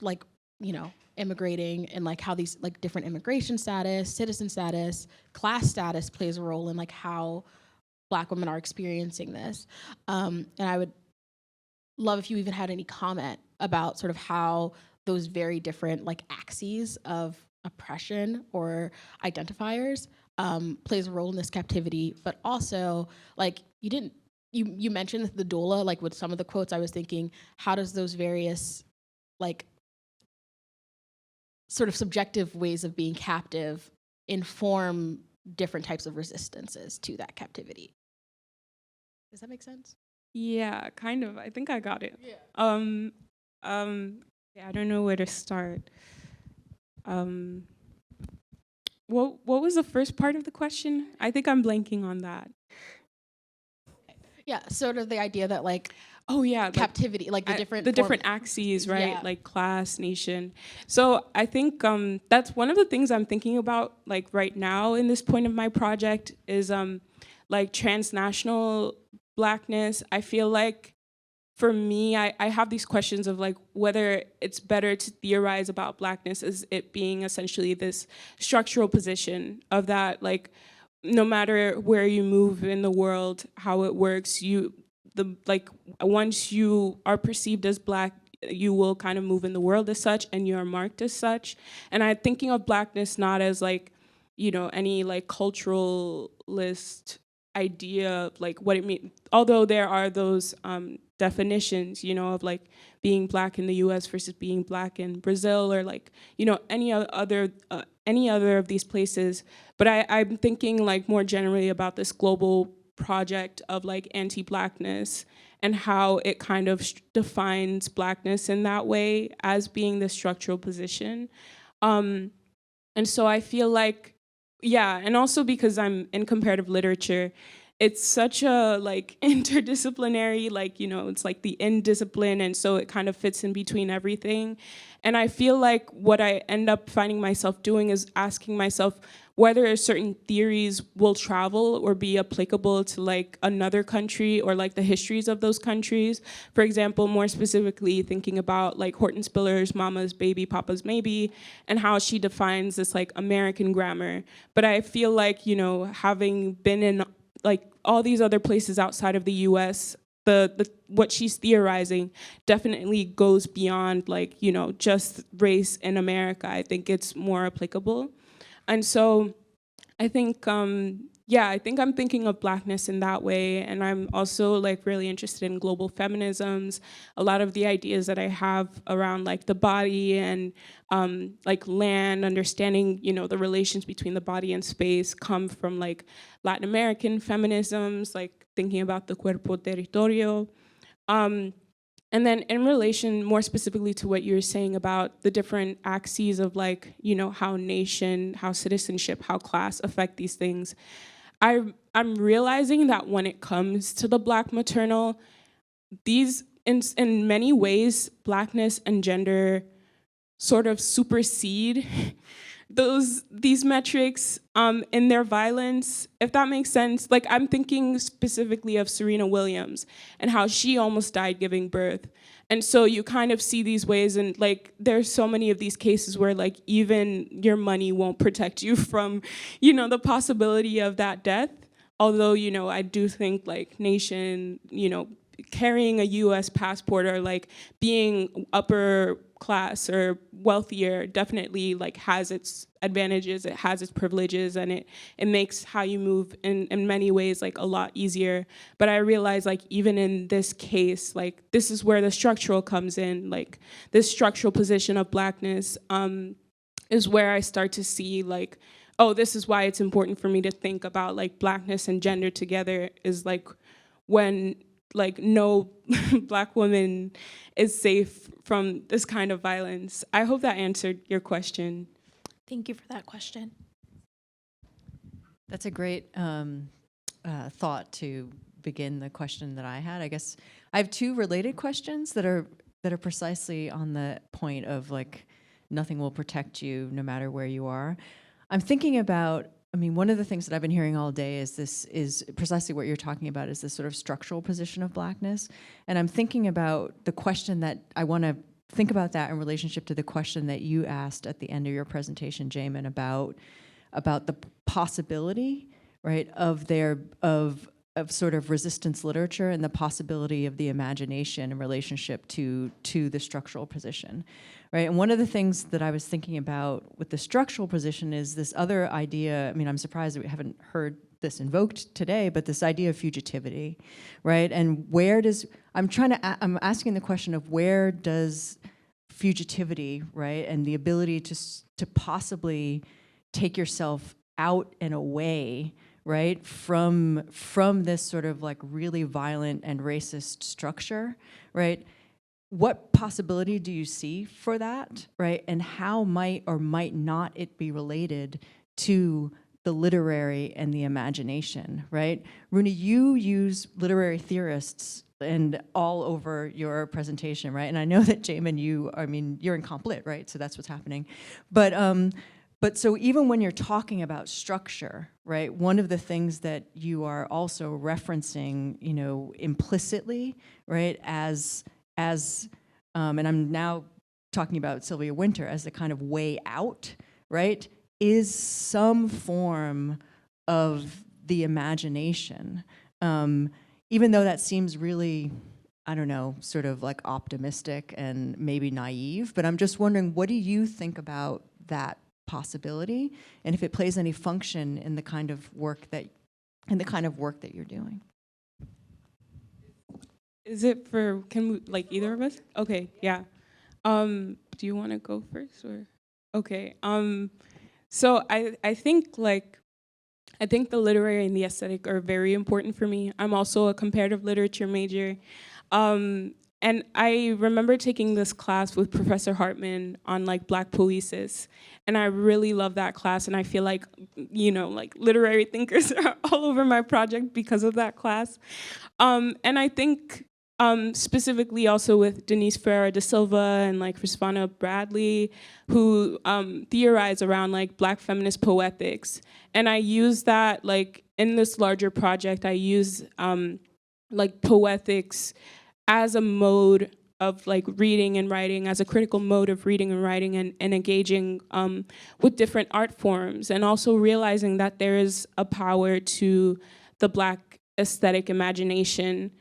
[SPEAKER 11] like, you know, immigrating, and like how these like different immigration status, citizen status, class status plays a role in like how Black women are experiencing this. And I would love if you even had any comment about sort of how those very different like axes of oppression or identifiers plays a role in this captivity. But also, like, you mentioned the doula, like with some of the quotes, I was thinking, how does those various like sort of subjective ways of being captive inform different types of resistances to that captivity? Does that make sense?
[SPEAKER 2] Yeah, kind of. I think I got it. Yeah. Yeah, I don't know where to start. What was the first part of the question? I think I'm blanking on that.
[SPEAKER 11] Yeah, sort of the idea that like,
[SPEAKER 2] oh yeah,
[SPEAKER 11] captivity, like the different
[SPEAKER 2] different axes, right?
[SPEAKER 11] Yeah.
[SPEAKER 2] Like class, nation. So I think that's one of the things I'm thinking about, like right now in this point of my project, is like transnational Blackness. I feel like for me, I have these questions of like whether it's better to theorize about Blackness as it being essentially this structural position of that, like, no matter where you move in the world, how it works, once you are perceived as Black, you will kind of move in the world as such, and you are marked as such. And I'm thinking of Blackness not as like, you know, any like culturalist idea of like what it means, although there are those definitions, you know, of like being Black in the US versus being Black in Brazil, or like, you know, any other of these places. But I'm thinking like more generally about this global project of like anti-Blackness and how it kind of defines Blackness in that way as being the structural position. And so I feel like Yeah, and also because I'm in comparative literature, it's such a like interdisciplinary, like, you know, it's like the in discipline, and so it kind of fits in between everything. And I feel like what I end up finding myself doing is asking myself whether certain theories will travel or be applicable to like another country or like the histories of those countries. For example, more specifically thinking about like Horton Spiller's Mama's Baby, Papa's Maybe, and how she defines this like American grammar. But I feel like, you know, having been in like all these other places outside of the US, the what she's theorizing definitely goes beyond like, you know, just race in America. I think it's more applicable. And so I think, yeah, I think I'm thinking of Blackness in that way. And I'm also like really interested in global feminisms. A lot of the ideas that I have around like the body and like land, understanding, you know, the relations between the body and space come from like Latin American feminisms, like thinking about the cuerpo territorio. And then in relation more specifically to what you were saying about the different axes of like, you know, how nation, how citizenship, how class affect these things, I'm realizing that when it comes to the Black maternal, these, in many ways, Blackness and gender sort of supersede these metrics in their violence, if that makes sense. Like, I'm thinking specifically of Serena Williams and how she almost died giving birth. And so you kind of see these ways, and like there's so many of these cases where like even your money won't protect you from, you know, the possibility of that death. Although, you know, I do think like nation, you know, carrying a US passport or like being upper class or wealthier definitely like has its advantages, it has its privileges, and it makes how you move in many ways like a lot easier. But I realize like even in this case, like this is where the structural comes in, like this structural position of Blackness is where I start to see like, oh, this is why it's important for me to think about like Blackness and gender together, is like when like no Black woman is safe from this kind of violence. I hope that answered your question.
[SPEAKER 1] Thank you for that question.
[SPEAKER 12] That's a great thought to begin the question that I had. I guess I have two related questions that are precisely on the point of like nothing will protect you no matter where you are. I'm thinking about, I mean, one of the things that I've been hearing all day is precisely what you're talking about, is this sort of structural position of Blackness. And I'm thinking about the question that I want to think about that in relationship to the question that you asked at the end of your presentation, Jamin, about the possibility, right, of sort of resistance literature and the possibility of the imagination in relationship to the structural position, right? And one of the things that I was thinking about with the structural position is this other idea. I mean, I'm surprised that we haven't heard this invoked today, but this idea of fugitivity, right? And I'm asking the question of where does fugitivity, right, and the ability to possibly take yourself out and away, right, from this sort of like really violent and racist structure, right? What possibility do you see for that, right? And how might or might not it be related to the literary and the imagination, right? Rooney, you use literary theorists and all over your presentation, right? And I know that Jamin, you're in comp lit, right? So that's what's happening. But so even when you're talking about structure, right, one of the things that you are also referencing, you know, implicitly, right, as and I'm now talking about Sylvia Wynter as the kind of way out, right, is some form of the imagination. Even though that seems really, I don't know, sort of like optimistic and maybe naive, but I'm just wondering, what do you think about that possibility, and if it plays any function in the kind of work that you're doing?
[SPEAKER 2] Is it for, can we, like either of us? Okay, yeah. Do you want to go first or? Okay. So I think the literary and the aesthetic are very important for me. I'm also a comparative literature major. And I remember taking this class with Professor Hartman on like Black poesis. And I really love that class. And I feel like, you know, like literary thinkers are all over my project because of that class. And I think specifically also with Denise Ferreira da Silva and like Risvana Bradley, who theorize around like Black feminist poetics. And I use that like in this larger project, I use like poetics as a mode of like reading and writing, as a critical mode of reading and writing and engaging with different art forms, and also realizing that there is a power to the Black aesthetic imagination,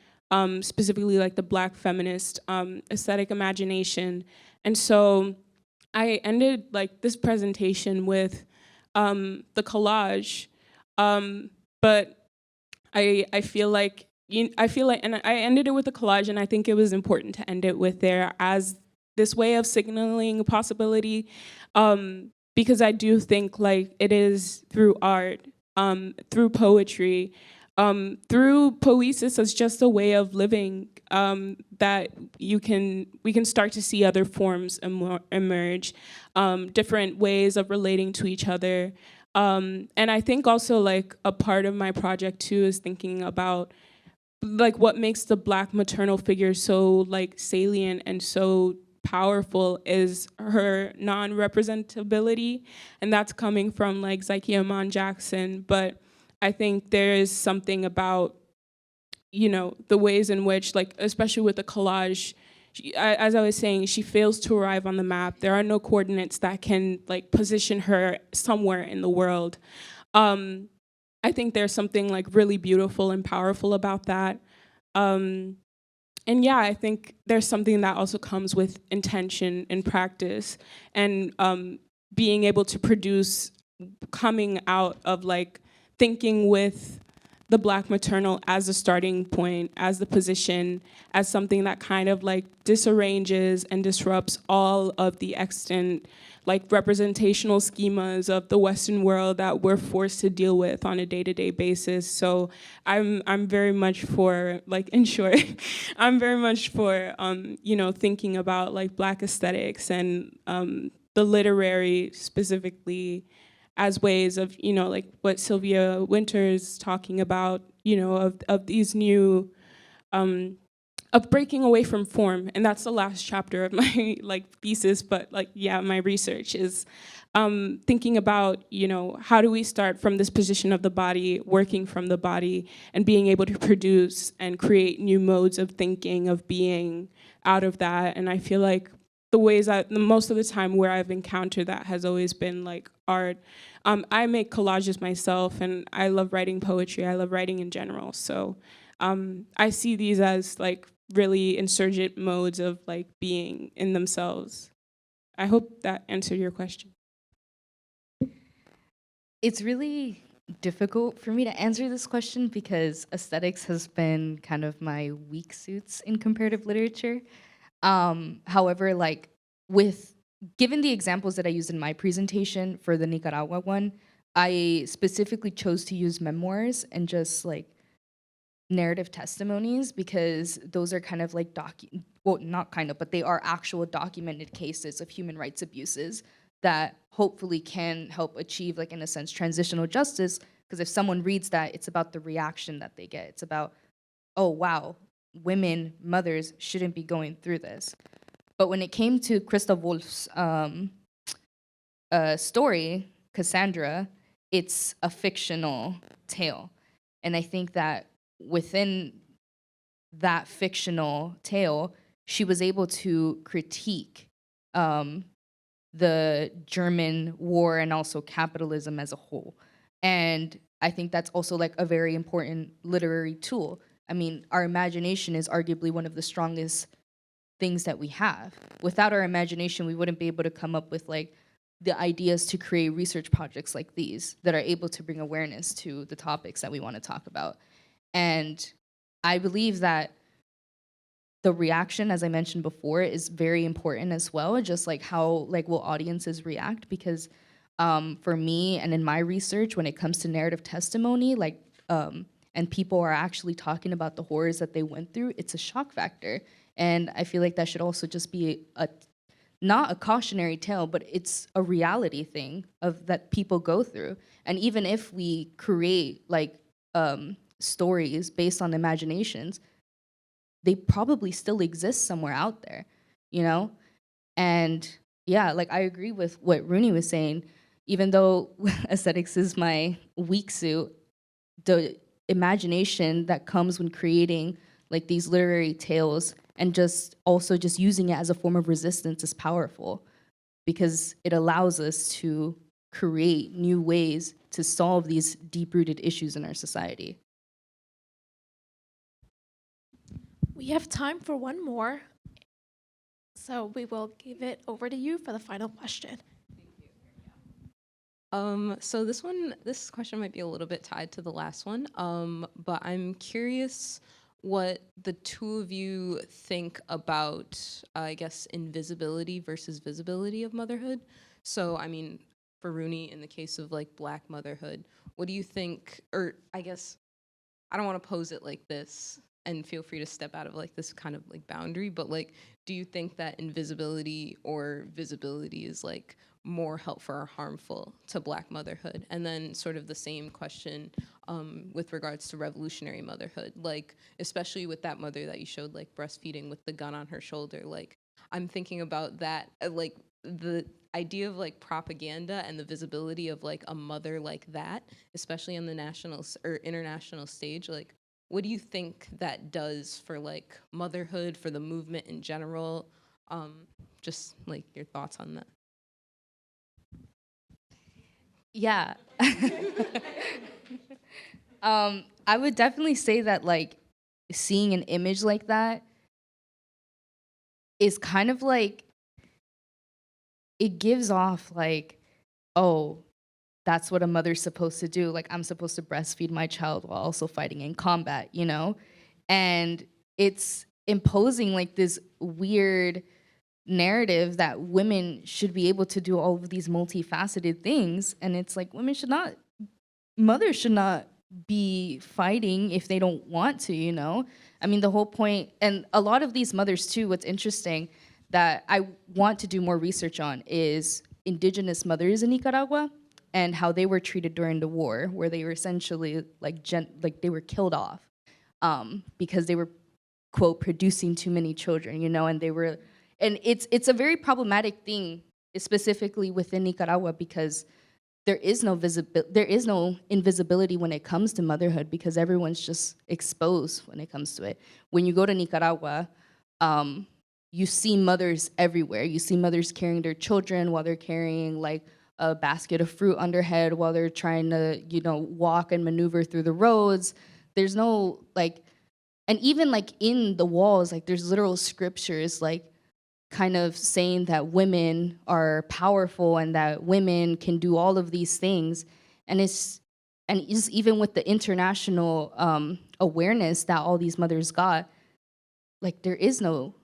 [SPEAKER 2] specifically like the Black feminist aesthetic imagination. And so I ended like this presentation with the collage, but I feel like, and I ended it with a collage, and I think it was important to end it with there as this way of signaling a possibility, because I do think like it is through art, through poetry, through poesis as just a way of living, that we can start to see other forms emerge, different ways of relating to each other. And I think also like a part of my project too is thinking about like what makes the Black maternal figure so like salient and so powerful is her non-representability, and that's coming from like Zyke Amon Jackson. But I think there is something about, you know, the ways in which, like, especially with the collage, as I was saying, she fails to arrive on the map. There are no coordinates that can like position her somewhere in the world. I think there's something like really beautiful and powerful about that. And yeah, I think there's something that also comes with intention and practice, and being able to produce, coming out of like thinking with the Black maternal as a starting point, as the position, as something that kind of like disarranges and disrupts all of the extant like representational schemas of the Western world that we're forced to deal with on a day-to-day basis. So I'm very much for, like, in short, I'm very much for you know, thinking about like Black aesthetics and the literary specifically as ways of, you know, like what Sylvia Wynter's talking about, you know, of these new, of breaking away from form. And that's the last chapter of my like thesis, but like, yeah, my research is thinking about, you know, how do we start from this position of the body, working from the body, and being able to produce and create new modes of thinking, of being out of that. And I feel like the ways most of the time where I've encountered that has always been like art. I make collages myself, and I love writing poetry. I love writing in general. So I see these as like really insurgent modes of like being in themselves. I hope that answered your question.
[SPEAKER 7] It's really difficult for me to answer this question because aesthetics has been kind of my weak suits in comparative literature. However, like given the examples that I used in my presentation for the Nicaragua one, I specifically chose to use memoirs and just like narrative testimonies because those are kind of like well, not kind of, but they are actual documented cases of human rights abuses that hopefully can help achieve, like, in a sense, transitional justice. Because if someone reads that, it's about the reaction that they get. It's about, oh, wow, women, mothers shouldn't be going through this. But when it came to Christa Wolf's story, Cassandra, it's a fictional tale. And I think that within that fictional tale, she was able to critique the German war and also capitalism as a whole. And I think that's also like a very important literary tool. I mean, our imagination is arguably one of the strongest things that we have. Without our imagination, we wouldn't be able to come up with like the ideas to create research projects like these that are able to bring awareness to the topics that we want to talk about. And I believe that the reaction, as I mentioned before, is very important as well, just like how like will audiences react, because for me and in my research, when it comes to narrative testimony, and people are actually talking about the horrors that they went through, it's a shock factor. And I feel like that should also just be not a cautionary tale, but it's a reality thing of that people go through. And even if we create like stories based on imaginations, they probably still exist somewhere out there, you know? And yeah, like I agree with what Rooney was saying. Even though aesthetics is my weak suit, the imagination that comes when creating like these literary tales and just also just using it as a form of resistance is powerful, because it allows us to create new ways to solve these deep-rooted issues in our society.
[SPEAKER 1] We have time for one more, so we will give it over to you for the final question.
[SPEAKER 13] So this question might be a little bit tied to the last one, but I'm curious what the two of you think about, I guess, invisibility versus visibility of motherhood. So, I mean, for Rooney, in the case of like Black motherhood, what do you think, or I guess, I don't want to pose it like this, and feel free to step out of like this kind of like boundary, but like, do you think that invisibility or visibility is like more helpful or harmful to Black motherhood? And then sort of the same question with regards to revolutionary motherhood, like especially with that mother that you showed like breastfeeding with the gun on her shoulder. Like I'm thinking about that, like the idea of like propaganda and the visibility of like a mother like that, especially on the national or international stage. Like, what do you think that does for like motherhood, for the movement in general? Just like your thoughts on that.
[SPEAKER 7] Yeah. I would definitely say that like seeing an image like that is kind of like, it gives off like, oh, that's what a mother's supposed to do. Like I'm supposed to breastfeed my child while also fighting in combat, you know? And it's imposing like this weird narrative that women should be able to do all of these multifaceted things. And it's like mothers should not be fighting if they don't want to, you know? I mean, the whole point, and a lot of these mothers too, what's interesting that I want to do more research on is indigenous mothers in Nicaragua and how they were treated during the war, where they were essentially like they were killed off because they were, quote, producing too many children, you know, and they were, and it's a very problematic thing, specifically within Nicaragua, because there is no invisibility when it comes to motherhood, because everyone's just exposed when it comes to it. When you go to Nicaragua, you see mothers everywhere. You see mothers carrying their children while they're carrying like a basket of fruit on their head while they're trying to, you know, walk and maneuver through the roads. There's no like, and even like in the walls, like there's literal scriptures like kind of saying that women are powerful and that women can do all of these things. And it's even with the international awareness that all these mothers got, like there is no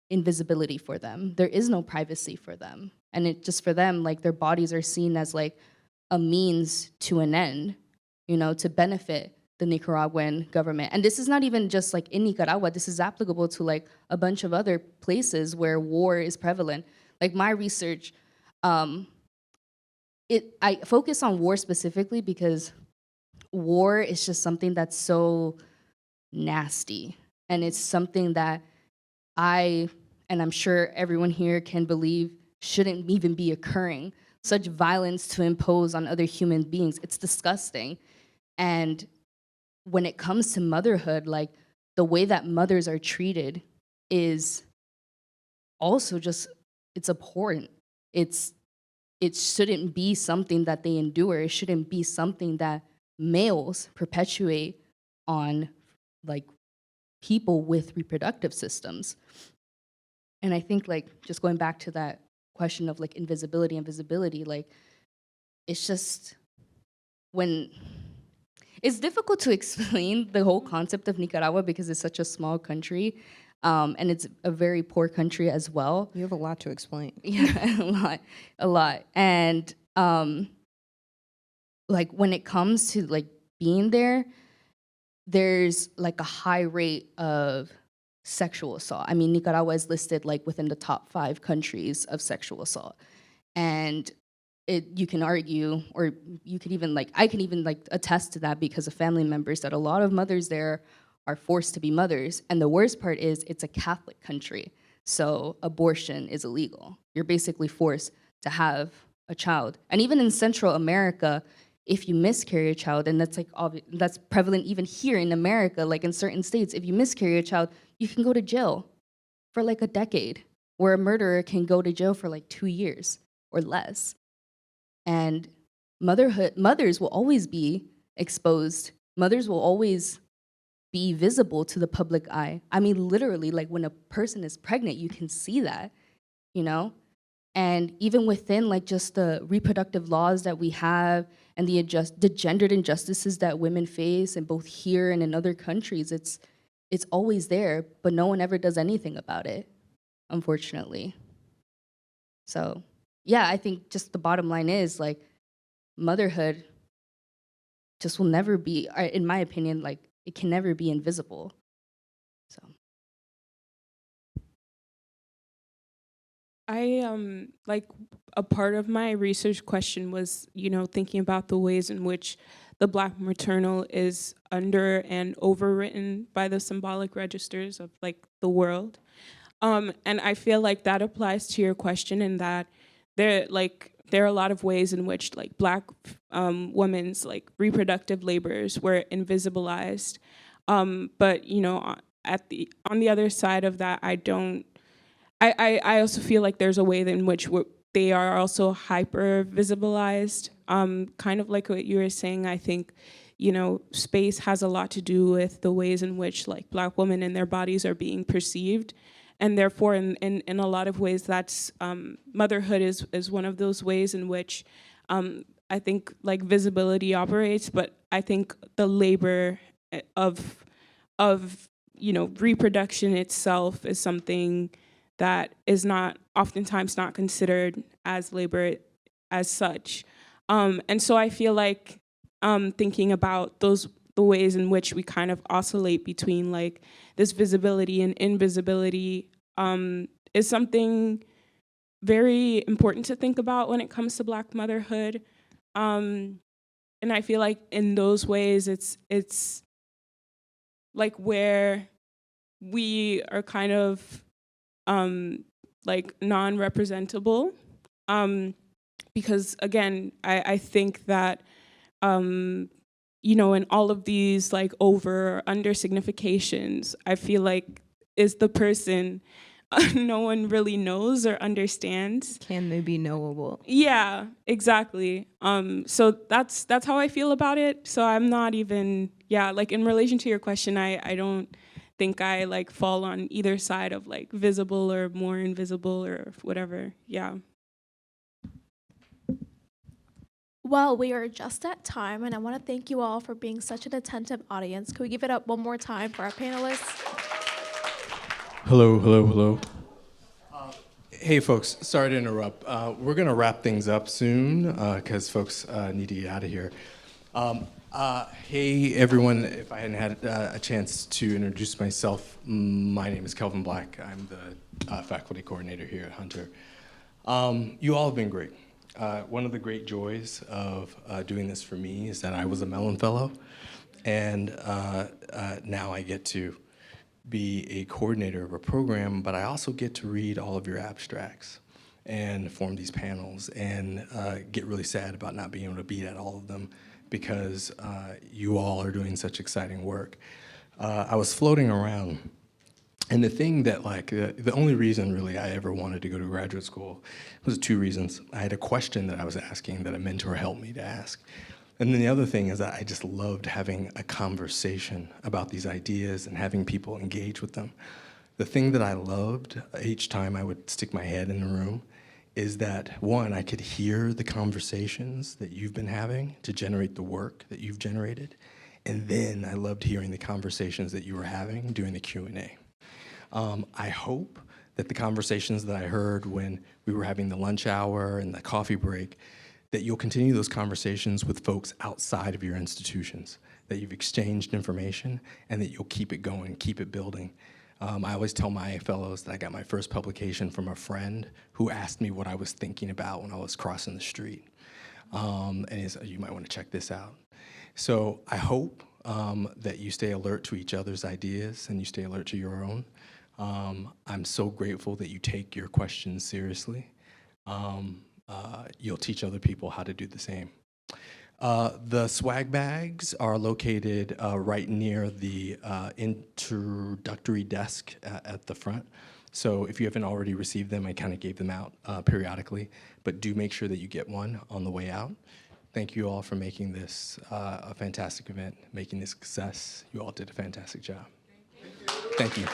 [SPEAKER 7] invisibility for them. There is no privacy for them. And it just for them, like their bodies are seen as like a means to an end, you know, to benefit the Nicaraguan government. And this is not even just like in Nicaragua, this is applicable to like a bunch of other places where war is prevalent. Like my research, I focus on war specifically because war is just something that's so nasty. And it's something that and I'm sure everyone here can believe shouldn't even be occurring. Such violence to impose on other human beings, it's disgusting. And when it comes to motherhood, like the way that mothers are treated is also just, it's abhorrent. It shouldn't be something that they endure. It shouldn't be something that males perpetuate on like people with reproductive systems. And I think like just going back to that question of like invisibility and visibility, like it's just when it's difficult to explain the whole concept of Nicaragua because it's such a small country, and it's a very poor country as well.
[SPEAKER 10] You have a lot to explain.
[SPEAKER 7] Yeah, a lot. And like when it comes to like being there, there's like a high rate of sexual assault. I mean, Nicaragua is listed like within the top 5 countries of sexual assault. And you can argue, or you could even I can even attest to that because of family members, that a lot of mothers there are forced to be mothers. And the worst part is it's a Catholic country. So abortion is illegal. You're basically forced to have a child. And even in Central America, if you miscarry a child, and that's that's prevalent even here in America, like in certain states, if you miscarry a child, you can go to jail for like a decade, where a murderer can go to jail for like 2 years or less. And mothers will always be exposed. Mothers will always be visible to the public eye. I mean, literally, like when a person is pregnant, you can see that, you know? And even within like just the reproductive laws that we have and the gendered injustices that women face, and both here and in other countries, it's always there, but no one ever does anything about it, unfortunately. So yeah, I think just the bottom line is like motherhood just will never be, in my opinion, like it can never be invisible. So.
[SPEAKER 2] I like a part of my research question was, you know, thinking about the ways in which the Black maternal is under and overwritten by the symbolic registers of like the world. And I feel like that applies to your question in that there are a lot of ways in which like Black women's like reproductive labors were invisibilized. But you know, on the other side of that, I also feel like there's a way in which they are also hyper visibilized. Kind of like what you were saying, I think, you know, space has a lot to do with the ways in which like Black women and their bodies are being perceived. And therefore, in a lot of ways, that's motherhood is one of those ways in which I think like visibility operates. But I think the labor of you know, reproduction itself is something that is not oftentimes not considered as labor as such. And so I feel like thinking about the ways in which we kind of oscillate between like this visibility and invisibility is something very important to think about when it comes to Black motherhood. And I feel like in those ways, it's like where we are kind of like non-representable, because again, I think that you know, in all of these like over or under significations, I feel like is the person no one really knows or understands.
[SPEAKER 13] Can they be knowable?
[SPEAKER 2] Yeah, exactly. So that's how I feel about it. So I'm not even, yeah, like in relation to your question, I don't think I like fall on either side of like visible or more invisible or whatever. Yeah.
[SPEAKER 1] Well, we are just at time, and I want to thank you all for being such an attentive audience. Can we give it up one more time for our panelists?
[SPEAKER 14] Hello, hello, hello. Hey, folks, sorry to interrupt. We're going to wrap things up soon because folks need to get out of here. Hey, everyone, if I hadn't had a chance to introduce myself, my name is Kelvin Black. I'm the faculty coordinator here at Hunter. You all have been great. One of the great joys of doing this for me is that I was a Mellon Fellow, and now I get to be a coordinator of a program, but I also get to read all of your abstracts and form these panels and get really sad about not being able to be at all of them because you all are doing such exciting work. I was floating around, and the thing that the only reason really I ever wanted to go to graduate school was 2 reasons. I had a question that I was asking that a mentor helped me to ask. And then the other thing is that I just loved having a conversation about these ideas and having people engage with them. The thing that I loved each time I would stick my head in the room is that, one, I could hear the conversations that you've been having to generate the work that you've generated. And then I loved hearing the conversations that you were having during the Q&A. I hope that the conversations that I heard when we were having the lunch hour and the coffee break, that you'll continue those conversations with folks outside of your institutions, that you've exchanged information, and that you'll keep it going, keep it building. I always tell my fellows that I got my first publication from a friend who asked me what I was thinking about when I was crossing the street. And he said, you might want to check this out. So I hope that you stay alert to each other's ideas and you stay alert to your own. I'm so grateful that you take your questions seriously. You'll teach other people how to do the same. The swag bags are located right near the introductory desk at the front. So if you haven't already received them, I kind of gave them out periodically, but do make sure that you get one on the way out. Thank you all for making this a fantastic event, making this a success. You all did a fantastic job. Thank you.